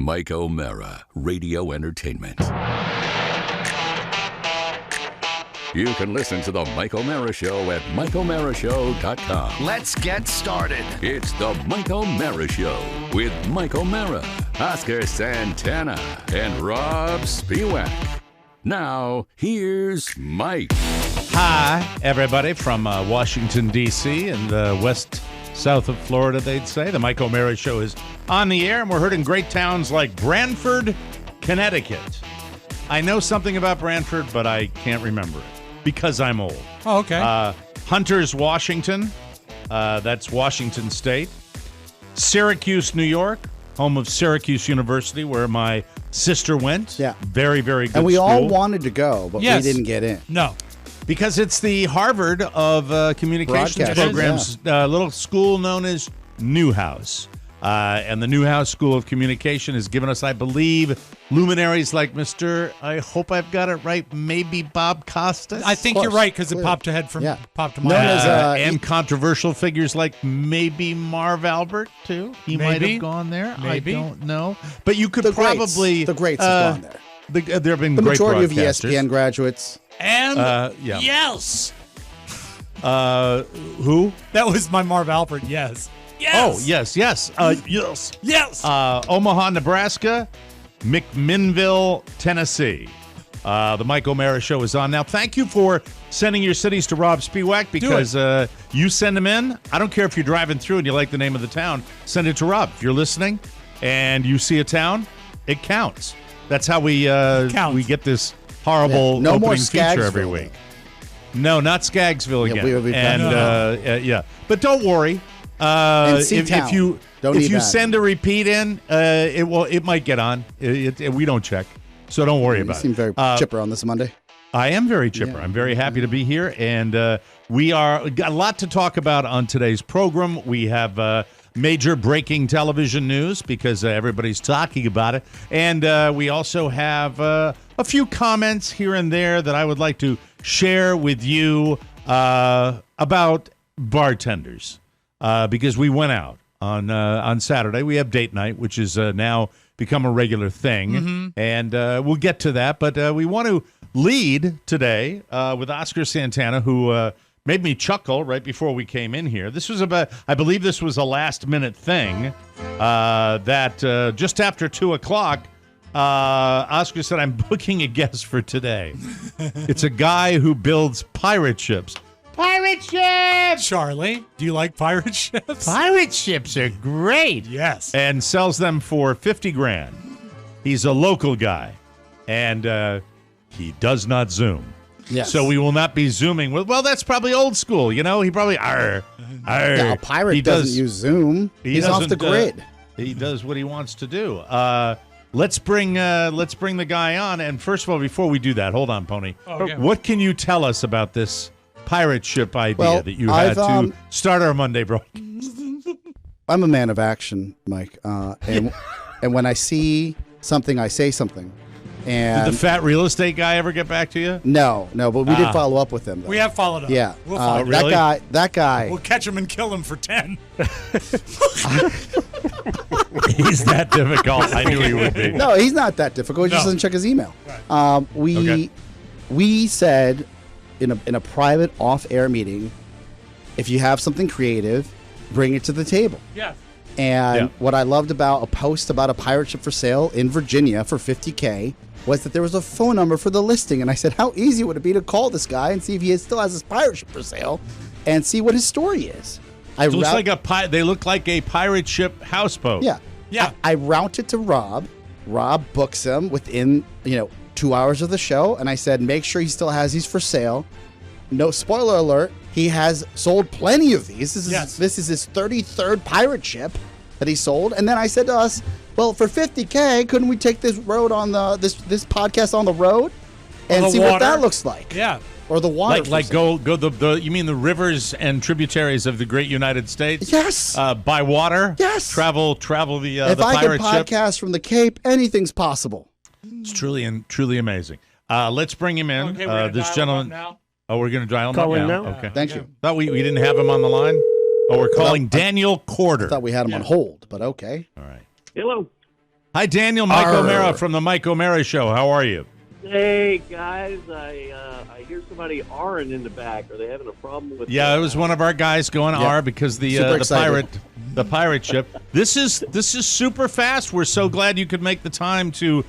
Mike O'Mara, Radio Entertainment. You can listen to The Mike O'Mara Show at MikeO'MaraShow.com. Let's get started. It's The Mike O'Mara Show with Mike O'Mara, Oscar Santana, and Rob Spiewak. Now, here's Mike. Hi, everybody from Washington, D.C. and west south of Florida, they'd say. The Mike O'Mara Show is on the air, and we're heard in great towns like Branford, Connecticut. I know something about Branford, but I can't remember it because I'm old. Oh, okay. Hunters, Washington. That's Washington State. Syracuse, New York, home of Syracuse University, where my sister went. Yeah. Very, very good And we school. all wanted to go, but Yes. we didn't get in. No. Because it's the Harvard of communications Broadcasting, programs, little school known as Newhouse. And the Newhouse School of Communication has given us, I believe, luminaries like Mr. I hope I've got it right, maybe Bob Costas. I think you're right because it popped to my Known head. as, and controversial figures like maybe Marv Albert, too. He might Maybe. have gone there. Maybe. I don't know. But you could The probably... greats have gone there. There have been The great majority of broadcasters. ESPN graduates. And yeah. yes. Who? That was my Marv Albert, yes. Yes. Oh, yes. Yes. Yes. Omaha, Nebraska, McMinnville, Tennessee. The Mike O'Mara Show is on now. Thank you for sending your cities to Rob Spiewak because you send them in. I don't care if you're driving through and you like the name of the town. Send it to Rob. If you're listening and you see a town, it counts. That's how we get this horrible No more opening feature every Skaggsville, week. No, not Skaggsville again. we've done Yeah. But don't worry. If you send a repeat in, it might get on. We don't check, so don't worry about it. You seem very chipper on this Monday. I am very chipper. Yeah. I'm very happy to be here, and we got a lot to talk about on today's program. We have major breaking television news because everybody's talking about it, and we also have a few comments here and there that I would like to share with you about bartenders. Because we went out on Saturday. We have date night, which is now become a regular thing, and we'll get to that. But we want to lead today with Oscar Santana, who made me chuckle right before we came in here. This was I believe this was a last-minute thing that just after 2 o'clock, Oscar said, I'm booking a guest for today. It's a guy who builds pirate ships. Pirate ships! Charlie, do you like pirate ships? Pirate ships are great. Yes. And sells them for $50,000. He's a local guy, and he does not Zoom. Yes. So we will not be Zooming. Well, that's probably old school, you know? He probably, Yeah, a pirate doesn't use Zoom. He's off the grid. He does what he wants to do. Let's bring the guy on. And first of all, before we do that, hold on, Pony. Okay. What can you tell us about this pirate ship idea that you had to start our Monday broadcast? I'm a man of action, Mike. And when I see something, I say something. And Did the fat real estate guy ever get back to you? No, but we did follow up with him, though. We have followed up. Yeah. We'll follow up. Really? That guy. We'll catch him and kill him for 10. He's that difficult. I knew he would be. No, he's not that difficult. He just doesn't check his email. Right. We said in a private off-air meeting, if you have something creative, bring it to the table. Yeah. And what I loved about a post about a pirate ship for sale in Virginia for $50,000 was that there was a phone number for the listing. And I said, how easy would it be to call this guy and see if he still has his pirate ship for sale and see what his story is? They look like a pirate ship houseboat. Yeah. Yeah. I route it to Rob. Rob books him within, 2 hours of the show. And I said, make sure he still has these for sale. No spoiler alert. He has sold plenty of these. This is his 33rd pirate ship that he sold. And then I said to us, well, for $50,000, couldn't we take this road on this podcast on the road and see what that looks like? Yeah. Or the water. Like go the you mean the rivers and tributaries of the great United States? Yes. By water? Yes. Travel the if I pirate can ship. podcast from the Cape, anything's possible. It's truly amazing. Let's bring him in. Okay, we're this dial gentleman. him up now. Oh, we're going to dial him Call up in now. now? Okay. Thank you. Thought we didn't have him on the line. Oh, we're calling Daniel Corder. I thought we had him on hold, but okay. All right. Hello. Hi, Daniel. Mike O'Mara from the Mike O'Mara Show. How are you? Hey guys, I hear somebody R-ing in the back. Are they having a problem with? Yeah, it was one of our guys going R because the pirate ship. This is super fast. We're so glad you could make the time to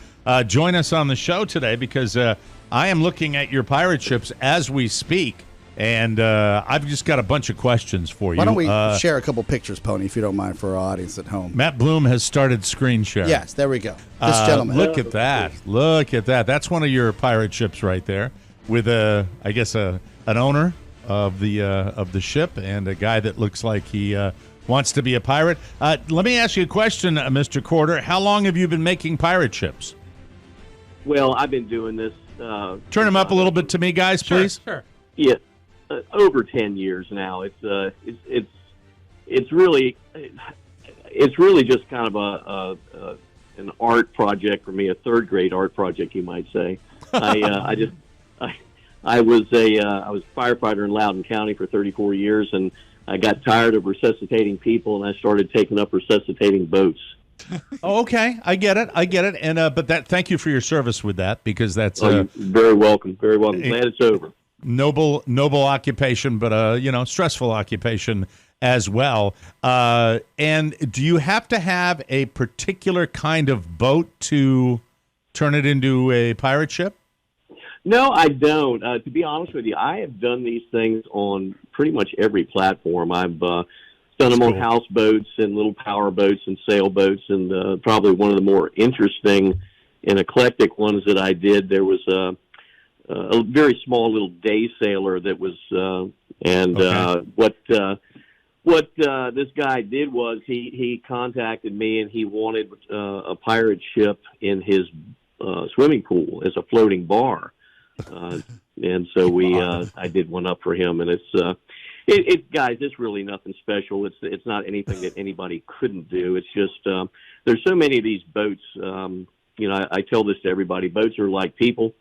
join us on the show today because I am looking at your pirate ships as we speak, and I've just got a bunch of questions for you. Why don't we share a couple pictures, Pony, if you don't mind, for our audience at home? Matt Bloom has started screen sharing. Yes, there we go. This gentleman. Look at that. Look at that. That's one of your pirate ships right there with an owner of the ship and a guy that looks like he wants to be a pirate. Let me ask you a question, Mr. Corder. How long have you been making pirate ships? Well, I've been doing this. Turn them up a little bit to me, guys, please. Sure. Yeah, over 10 years now. It's really just kind of an art project for me, a third grade art project, you might say. I was a firefighter in Loudoun County for 34 years, and I got tired of resuscitating people, and I started taking up resuscitating boats. Oh, okay, I get it, and thank you for your service with that because that's you're very welcome, very welcome. Glad it's over. Noble occupation, but stressful occupation as well. And do you have to have a particular kind of boat to turn it into a pirate ship? No, I don't. To be honest with you, I have done these things on pretty much every platform. I've done them on houseboats and little power boats and sailboats, and probably one of the more interesting and eclectic ones that I did, there was a very small little day sailor that was, what this guy did was he contacted me and he wanted a pirate ship in his swimming pool as a floating bar, and so I did one up for him, and guys, it's really nothing special. It's not anything that anybody couldn't do. It's just there's so many of these boats. I tell this to everybody. Boats are like people.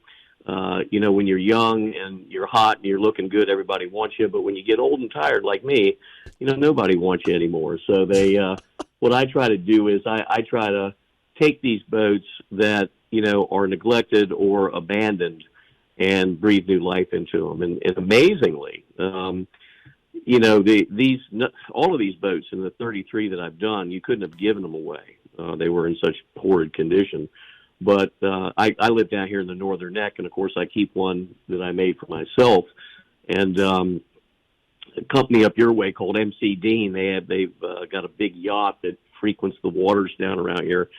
When you're young and you're hot and you're looking good, everybody wants you. But when you get old and tired like me, nobody wants you anymore. So what I try to do is I try to take these boats that, are neglected or abandoned and breathe new life into them. And amazingly, all of these boats in the 33 that I've done, you couldn't have given them away. They were in such horrid condition. But I live down here in the Northern Neck, and, of course, I keep one that I made for myself. And a company up your way called MC Dean, they've got a big yacht that frequents the waters down around here.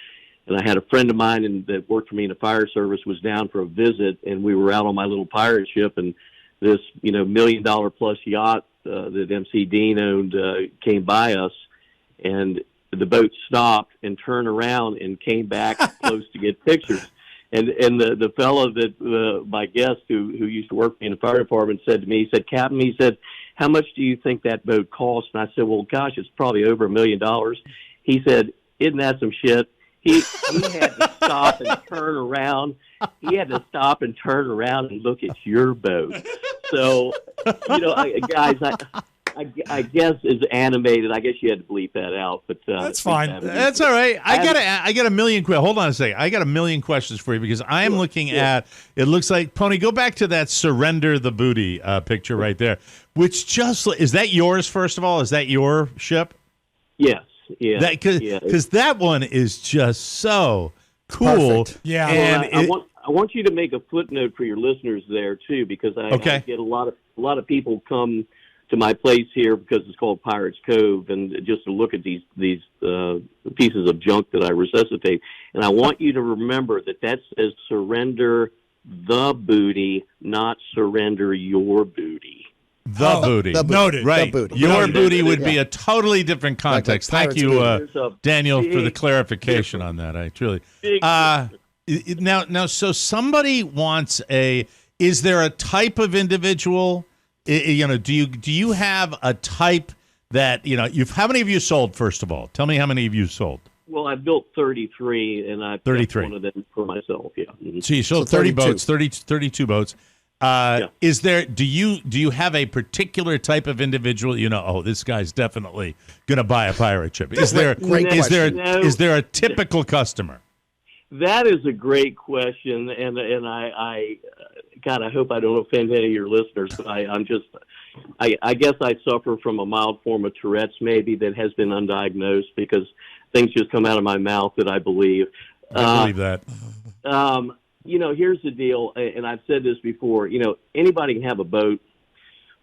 And I had a friend of mine that worked for me in the fire service was down for a visit, and we were out on my little pirate ship, and this $1 million plus yacht that MC Dean owned came by us, and the boat stopped and turned around and came back close to get pictures. And the fellow that my guest who used to work for me in the fire department said to me, he said, "Captain," he said, "how much do you think that boat cost?" And I said, "Well, gosh, it's probably over $1 million." He said, "Isn't that some shit?" He had to stop and turn around. He had to stop and turn around and look at your boat. So, guys, I guess is animated. I guess you had to bleep that out, but that's fine. That's all right. I got a million. Hold on a second. I got a million questions for you because I am looking at. It looks like Pony. Go back to that surrender the booty picture right there. Which is that yours? First of all, is that your ship? Yes. Yeah. Because that one is just so cool. Perfect. Yeah. And I want you to make a footnote for your listeners there too, because I get a lot of people come to my place here because it's called Pirates Cove, and just to look at these pieces of junk that I resuscitate. And I want you to remember that says surrender the booty, not surrender your booty. The booty. Noted. Right. The booty. Your booty would be a totally different context. Like Thank you, Daniel, for the big clarification on that. I truly. Big Now, so somebody wants is there a type of individual? Do you have a type that how many of you sold? First of all, tell me how many of you sold. Well, I built 33, and I built one of them for myself. Yeah. Mm-hmm. So you sold 30 boats, 32 boats. Is there? Do you have a particular type of individual? This guy's definitely going to buy a pirate ship. Is there? Is there a typical customer? That is a great question, and I God, I hope I don't offend any of your listeners, but I guess I suffer from a mild form of Tourette's, maybe, that has been undiagnosed because things just come out of my mouth that I believe. I believe that. Here's the deal, and I've said this before. Anybody can have a boat,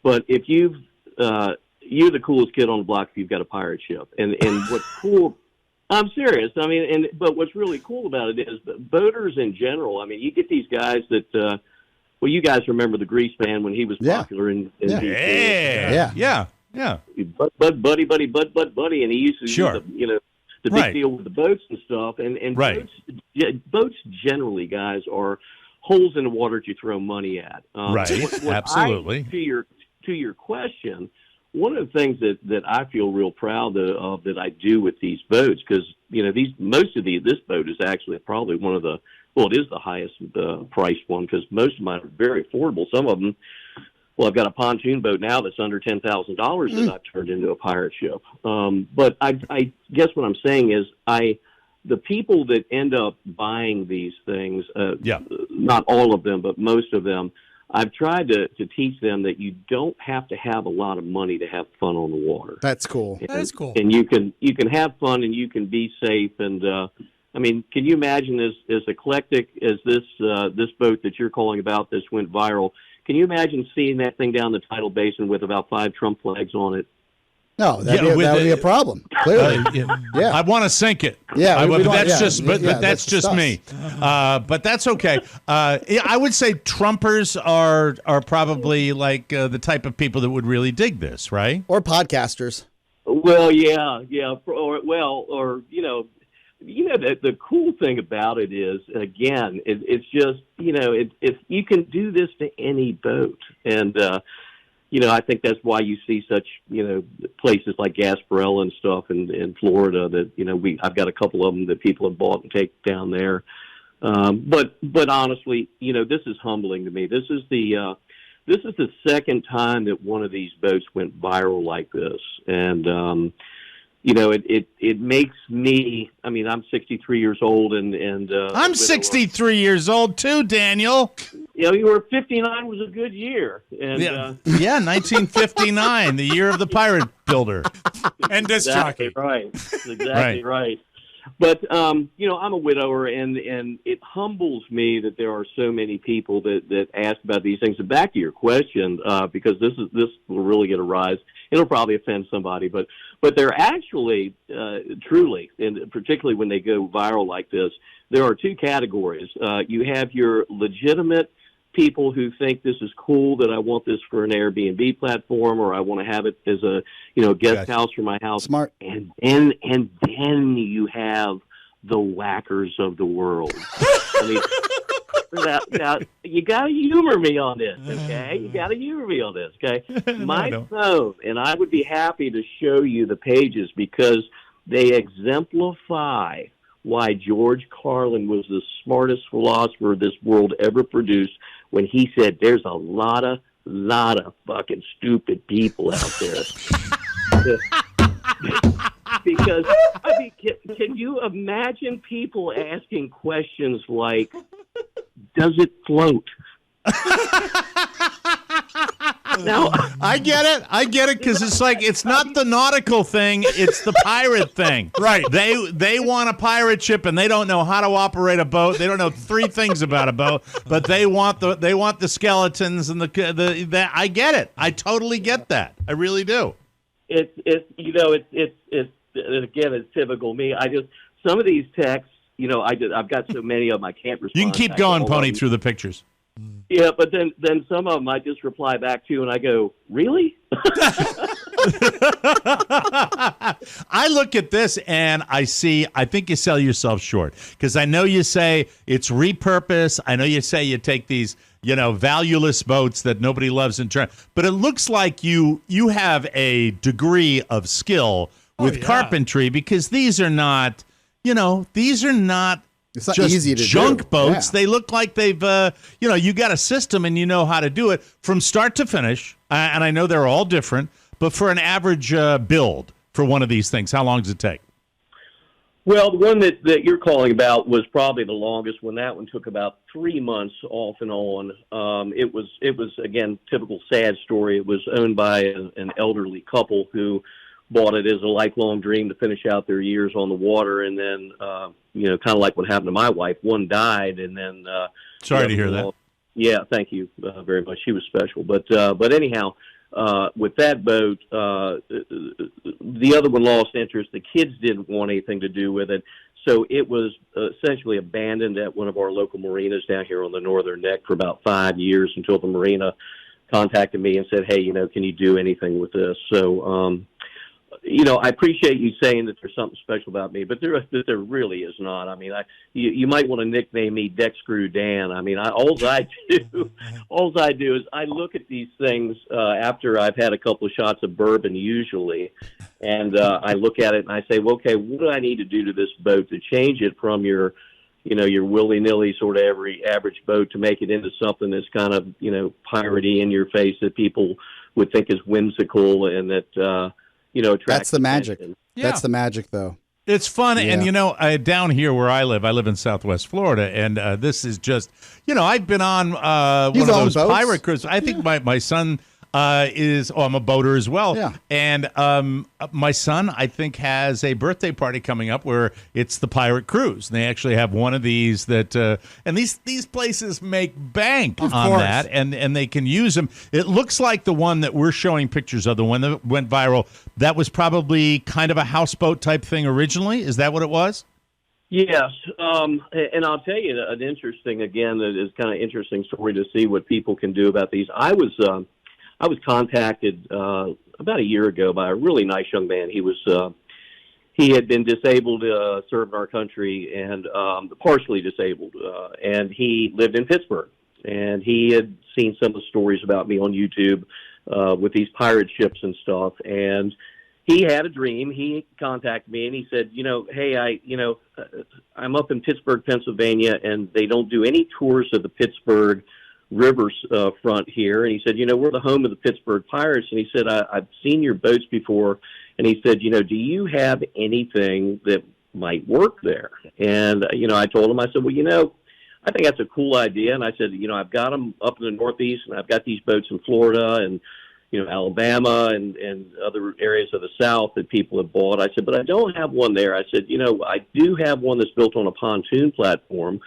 but if you're the coolest kid on the block if you've got a pirate ship, and what's cool. I'm serious. I mean, but what's really cool about it is boaters in general. I mean, you get these guys that, you guys remember the Grease Man when he was popular in yeah. Bud buddy, and he used to use the big deal with the boats and stuff. And boats generally, guys, are holes in the water that you throw money at. Absolutely. To your question. One of the things that I feel real proud of that I do with these boats, because this boat is actually probably one of the it is the highest priced one because most of mine are very affordable. Some of them, I've got a pontoon boat now that's under $10,000 that I've turned into a pirate ship. But I guess what I'm saying is the people that end up buying these things, not all of them, but most of them. I've tried to teach them that you don't have to have a lot of money to have fun on the water. That's cool. That is cool. And you can have fun and you can be safe. And I mean, can you imagine as eclectic as this boat that you're calling about this went viral? Can you imagine seeing that thing down the tidal basin with about 5 Trump flags on it? No, that would be a problem. Clearly, I want to sink it. Yeah, that's just me. But that's okay. I would say Trumpers are probably like the type of people that would really dig this, right? Or podcasters. Well, yeah, the cool thing about it is, again, it's just it's you can do this to any boat, and I think that's why you see such, places like Gasparilla and stuff in Florida that, I've got a couple of them that people have bought and take down there. But honestly, this is humbling to me. This is the second time that one of these boats went viral like this. And, it makes me, I mean, I'm 63 years old and I'm 63 years old too, Daniel. You were 59 was a good year. And, 1959, the year of the pirate builder. And disc jockey. Right. Exactly right. But, I'm a widower, and it humbles me that there are so many people that ask about these things. And back to your question, because this will really get a rise. It'll probably offend somebody, but they're actually, truly, and particularly when they go viral like this, there are 2 categories. You have your legitimate people who think this is cool, that I want this for an Airbnb platform, or I want to have it as a guest house for my house. Smart. And then you have the whackers of the world. I mean, now you got to humor me on this, okay? You got to humor me on this, okay? My phone, and I would be happy to show you the pages because they exemplify why George Carlin was the smartest philosopher this world ever produced when he said there's a lot of fucking stupid people out there. Because, I mean, can you imagine people asking questions like, does it float? Now, I get it because it's like it's not the nautical thing, it's the pirate thing. Right. They want a pirate ship and they don't know how to operate a boat. They don't know 3 things about a boat, but they want the skeletons and the I get it. I totally get that. I really do. It's again, it's typical me. Some of these texts, I've got so many of them I can't respond. You can keep going, Pony, through the pictures. Yeah, but then some of them I just reply back to, and I go, really? I look at this and I think you sell yourself short because I know you say it's repurposed. I know you say you take these, valueless boats that nobody loves in turn, but it looks like you have a degree of skill with carpentry because these are not, it's not just easy to junk do. boats. Yeah. They look like they've, you got a system and you know how to do it from start to finish. And I know they're all different, but for an average build for one of these things, how long does it take? Well, the one that you're calling about was probably the longest one. That one took about 3 months off and on. It was again, typical sad story. It was owned by an elderly couple who bought it as a lifelong dream to finish out their years on the water. And then, kind of like what happened to my wife, one died. And then, sorry to hear that. Yeah. Thank you very much. She was special. But anyhow, with that boat, the other one lost interest. The kids didn't want anything to do with it. So it was essentially abandoned at one of our local marinas down here on the Northern Neck for about 5 years until the marina contacted me and said, hey, can you do anything with this? So, I appreciate you saying that there's something special about me, but there really is not. I mean, you might want to nickname me Deck Screw Dan. I mean, all I do is I look at these things after I've had a couple of shots of bourbon usually, and I look at it and I say, well, okay, what do I need to do to this boat to change it from your willy-nilly sort of every average boat to make it into something that's kind of, piratey in your face that people would think is whimsical and that, that's the magic. Yeah. That's the magic, though. It's fun. Yeah. And, down here where I live in Southwest Florida, and this is just, I've been on one of those boats? pirate cruises. I think my son I'm a boater as well. Yeah. And my son, I think, has a birthday party coming up where it's the pirate cruise. And they actually have one of these that, and these places make bank on that, and they can use them. It looks like the one that we're showing pictures of, the one that went viral, that was probably kind of a houseboat type thing originally. Is that what it was? Yes, and I'll tell you an interesting, again, it is kind of interesting story to see what people can do about these. I was contacted about a year ago by a really nice young man. He had been disabled, served in our country, and partially disabled, and he lived in Pittsburgh. And he had seen some of the stories about me on YouTube with these pirate ships and stuff. And he had a dream. He contacted me and he said, hey, I'm up in Pittsburgh, Pennsylvania, and they don't do any tours of the Pittsburgh River front here. And he said, we're the home of the Pittsburgh Pirates. And he said, I've seen your boats before. And he said, do you have anything that might work there? And, I told him, I said, well, I think that's a cool idea. And I said, I've got them up in the Northeast, and I've got these boats in Florida and, Alabama and other areas of the South that people have bought. I said, but I don't have one there. I said, I do have one that's built on a pontoon platform.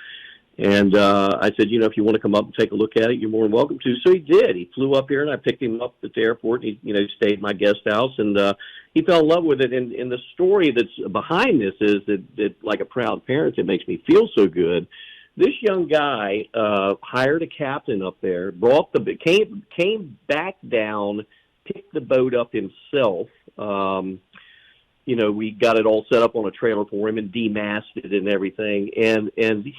And I said, if you want to come up and take a look at it, you're more than welcome to. So he did. He flew up here, and I picked him up at the airport. And he, stayed in my guest house, and he fell in love with it. And the story that's behind this is that, like a proud parent, it makes me feel so good. This young guy hired a captain up there, came back down, picked the boat up himself. We got it all set up on a trailer for him and demasted and everything. And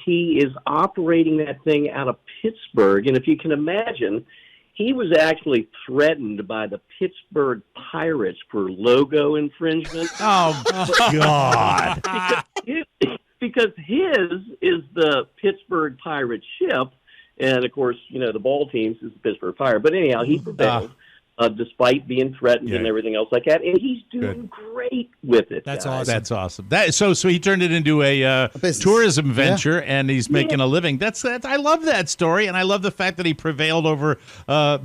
he is operating that thing out of Pittsburgh. And if you can imagine, he was actually threatened by the Pittsburgh Pirates for logo infringement. Oh, God. Because his is the Pittsburgh Pirate ship. And, of course, the ball teams is the Pittsburgh Pirate. But anyhow, he prevailed. Despite being threatened and everything else like that, and he's doing great with it. That's guys. awesome. That's awesome. So he turned it into a tourism venture, and he's making a living. That's I love that story, and I love the fact that he prevailed over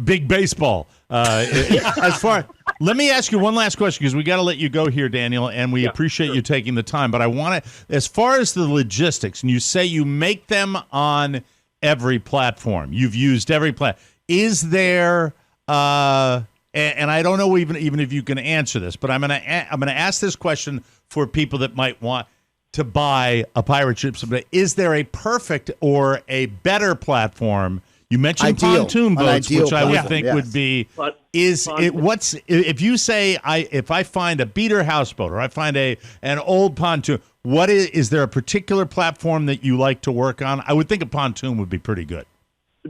big baseball. Let me ask you one last question, because we got to let you go here, Daniel, and we appreciate you taking the time. But I want to, as far as the logistics, and you say you make them on every platform. You've used every platform. Is there and I don't know even if you can answer this, but I'm gonna ask this question for people that might want to buy a pirate ship someday. Is there a perfect or a better platform? You mentioned pontoon boats, which I would think would be. If you say if I find a beater houseboat or I find an old pontoon, is there a particular platform that you like to work on? I would think a pontoon would be pretty good.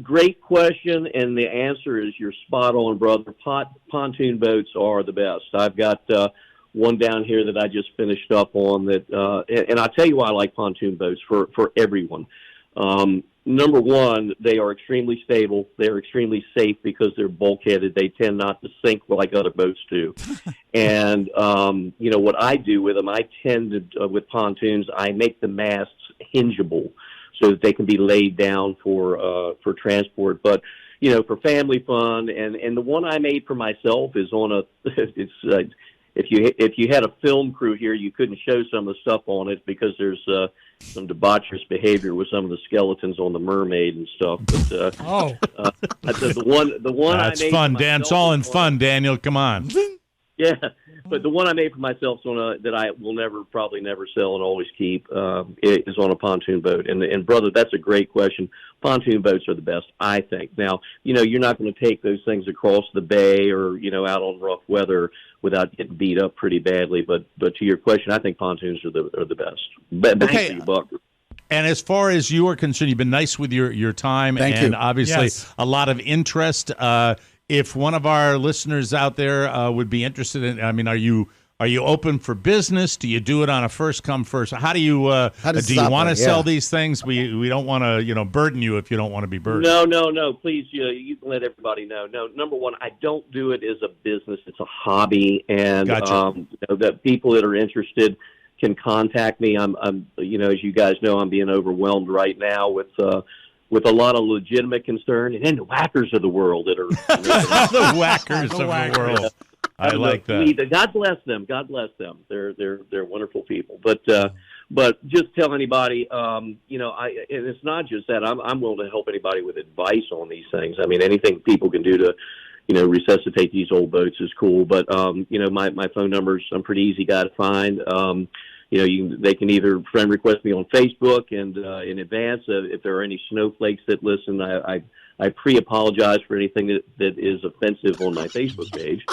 Great question, and the answer is you're spot on, brother. Pontoon boats are the best. I've got one down here that I just finished up on that, and I'll tell you why I like pontoon boats for everyone. Number one, they are extremely stable. They're extremely safe because they're bulkheaded. They tend not to sink like other boats do. And, what I do with them, I tend to, with pontoons, I make the masts hingeable so that they can be laid down for transport. But, for family fun, and the one I made for myself is on if you had a film crew here, you couldn't show some of the stuff on it because there's some debaucherous behavior with some of the skeletons on the mermaid and stuff. But the one that's I made fun, for Dan. It's myself all in fun, Daniel. Come on. Yeah, but the one I made for myself that I will probably never sell and always keep is on a pontoon boat. And brother, that's a great question. Pontoon boats are the best, I think. Now, you're not going to take those things across the bay or out on rough weather without getting beat up pretty badly. But to your question, I think pontoons are the best. Okay. For your buck. And as far as you are concerned, you've been nice with your time. Thank and you. obviously Yes. a lot of interest. If one of our listeners out there would be interested in, are you open for business? Do you do it on a first come first? How do you does do it you want to operate? sell Yeah. these things? We don't want to burden you if you don't want to be burdened. No. Please, you can let everybody know. No, number one, I don't do it as a business. It's a hobby, and Gotcha. that people that are interested can contact me. I'm as you guys know, I'm being overwhelmed right now with a lot of legitimate concern, and then the whackers of the world that are The whackers of the whackers. world. I like that. God bless them. God bless them. They're wonderful people. But just tell anybody, and it's not just that. I'm willing to help anybody with advice on these things. I mean, anything people can do to, resuscitate these old boats is cool. But my phone numbers, I'm a pretty easy guy to find. They can either friend request me on Facebook, and in advance, if there are any snowflakes that listen, I pre-apologize for anything that is offensive on my Facebook page.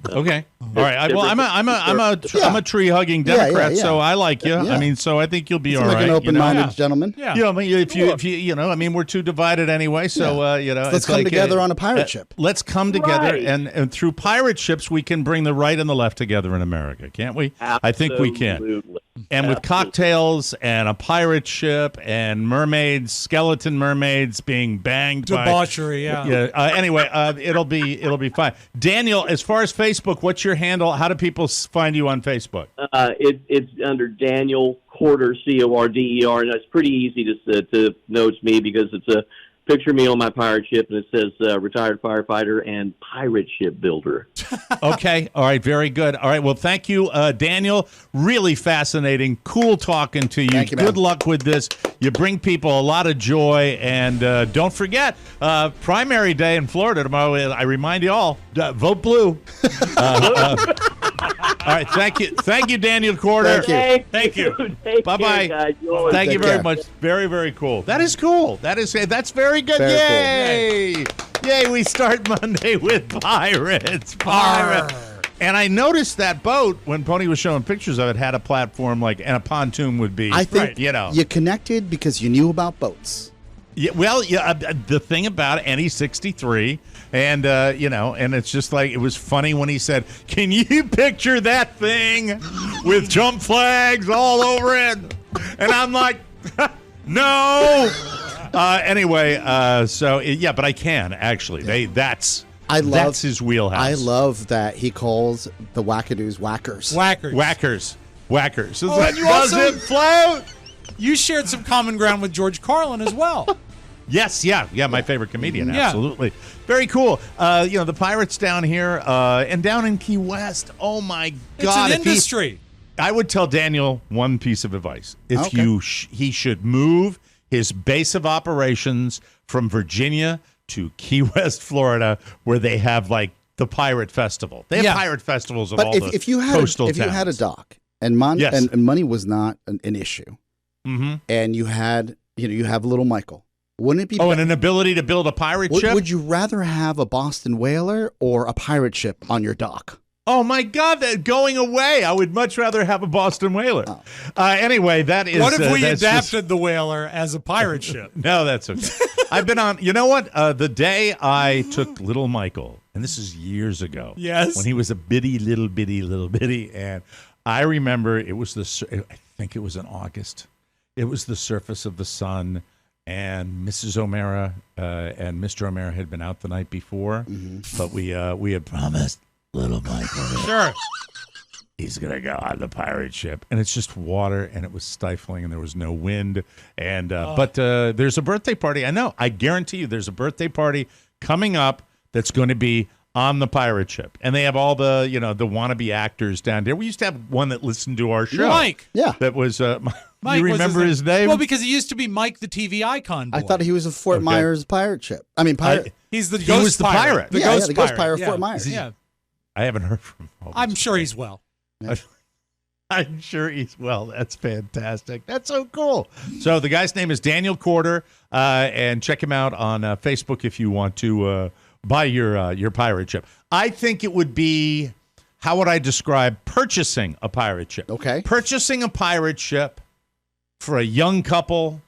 Okay. All right. I'm a tree hugging Democrat, yeah. so I like you. Yeah. So I think you'll be Seem all like right. an open-minded gentleman. Yeah. If you, we're too divided anyway. So Let's it's come like, together on a pirate ship. Let's come together, Right. and through pirate ships, we can bring the right and the left together in America, can't we? I think we can. Absolutely. And with cocktails and a pirate ship and mermaids, skeleton mermaids being banged by Debauchery, yeah. anyway, it'll be fine. Daniel, as far as Facebook, what's your handle? How do people find you on Facebook? It's under Daniel Corder, Corder, and it's pretty easy to know it's me because it's a picture of me on my pirate ship, and it says retired firefighter and pirate ship builder. Okay. All right. Very good. All right. Well, thank you, Daniel. Really fascinating. Cool talking to you. Thank you, man. Good luck with this. You bring people a lot of joy. And don't forget, primary day in Florida tomorrow. I remind you all, vote blue. All right. Thank you. Thank you, Daniel Corder. Thank you. Thank you. Take Bye-bye. care, guys. You always- Thank you Take very care. much. Very, very cool. That is cool. That's very good. Very Yay! Yay! We start Monday with pirates. Pirates. And I noticed that boat when Pony was showing pictures of it had a platform and a pontoon would be. I think Right, you connected because you knew about boats. Yeah, well, the thing about it, and he's 63, and and it's just like it was funny when he said, "Can you picture that thing with jump flags all over it?" And I'm like, "No." Anyway, but I can actually. That's his wheelhouse. I love that he calls the wackadoos whackers. Whackers. Whackers. Oh, and you Does also- it float? You shared some common ground with George Carlin as well. Yes, yeah, my favorite comedian, Yeah. absolutely. Very cool. The pirates down here and down in Key West. Oh my God! It's an industry. I would tell Daniel one piece of advice: Okay. he should move his base of operations from Virginia to Key West, Florida, where they have like the pirate festival. They have Yeah. pirate festivals in But all the if you had coastal if you had a towns. dock and Yes. and money was not an issue, Mhm. and you had you have little Michael, wouldn't it be? and an ability to build a pirate ship. would you rather have a Boston whaler or a pirate ship on your dock? Oh my God! That going away. I would much rather have a Boston whaler. Anyway, that is. What if we that's adapted just- the whaler as a pirate ship? No, that's okay. I've been on. You know what? The day I took little Michael, and this is years ago. Yes. When he was a little bitty, and I remember it was I think it was in August. It was the surface of the sun. and Mrs. O'Mara and Mr. O'Mara had been out the night before, but we had promised little Michael. Sure. He's going to go on the pirate ship. And it's just water, and it was stifling, and there was no wind. And But there's a birthday party. I know. I guarantee you there's a birthday party coming up that's going to be on the pirate ship. And they have all the, the wannabe actors down there. We used to have one that listened to our show. Mike. Yeah. That was, Mike, you remember his name? Well, because he used to be Mike the TV icon boy. I thought he was a Fort Myers pirate ship. I mean, pirate. He's the He ghost was the pirate. The yeah, ghost the ghost pirate. pirate of Yeah. Fort Myers. Yeah. I haven't heard from him. I'm sure he's well. I'm sure he's well. That's fantastic. That's so cool. So the guy's name is Daniel Corder, and check him out on Facebook if you want to buy your pirate ship. I think it would be, how would I describe purchasing a pirate ship? Okay. Purchasing a pirate ship for a young couple,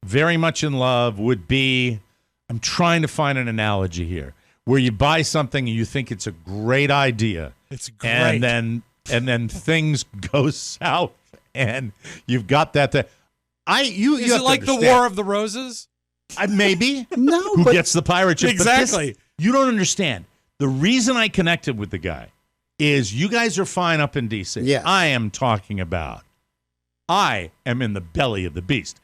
very much in love, would be, I'm trying to find an analogy here, where you buy something and you think it's a great idea. It's great. And then things go south, and you've got that. Is it like the War of the Roses? Maybe. No, Who but gets the pirate ship? Exactly. You don't understand. The reason I connected with the guy is you guys are fine up in D.C. Yes. I am talking about, I am in the belly of the beast.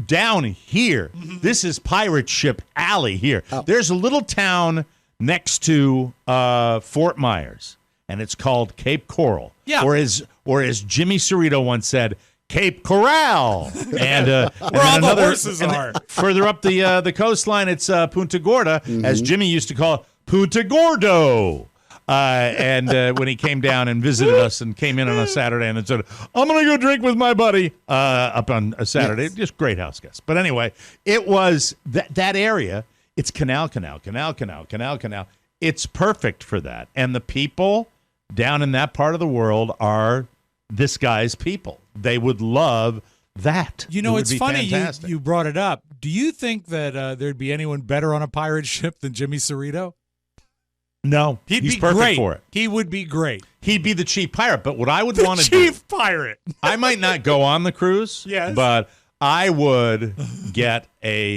Down here, this is Pirate Ship Alley here. Oh. There's a little town next to Fort Myers, and it's called Cape Coral. Yeah. Or as Jimmy Cerrito once said, Cape Corral. And Where all the horses are. Further up the coastline, it's Punta Gorda, as Jimmy used to call it, Punta Gordo. And when he came down and visited us and came in on a Saturday and then said, I'm going to go drink with my buddy up on a Saturday. Yes. Just great house guests. But anyway, it was that area. It's canal. It's perfect for that. And the people down in that part of the world are this guy's people. They would love that. You know, It it's would be funny fantastic. you brought it up. Do you think that there'd be anyone better on a pirate ship than Jimmy Cerrito? No, He'd he's be perfect great. for it. He would be great. He'd be the chief pirate. But what I would want to do, Chief pirate. I might not go on the cruise, Yes. but I would get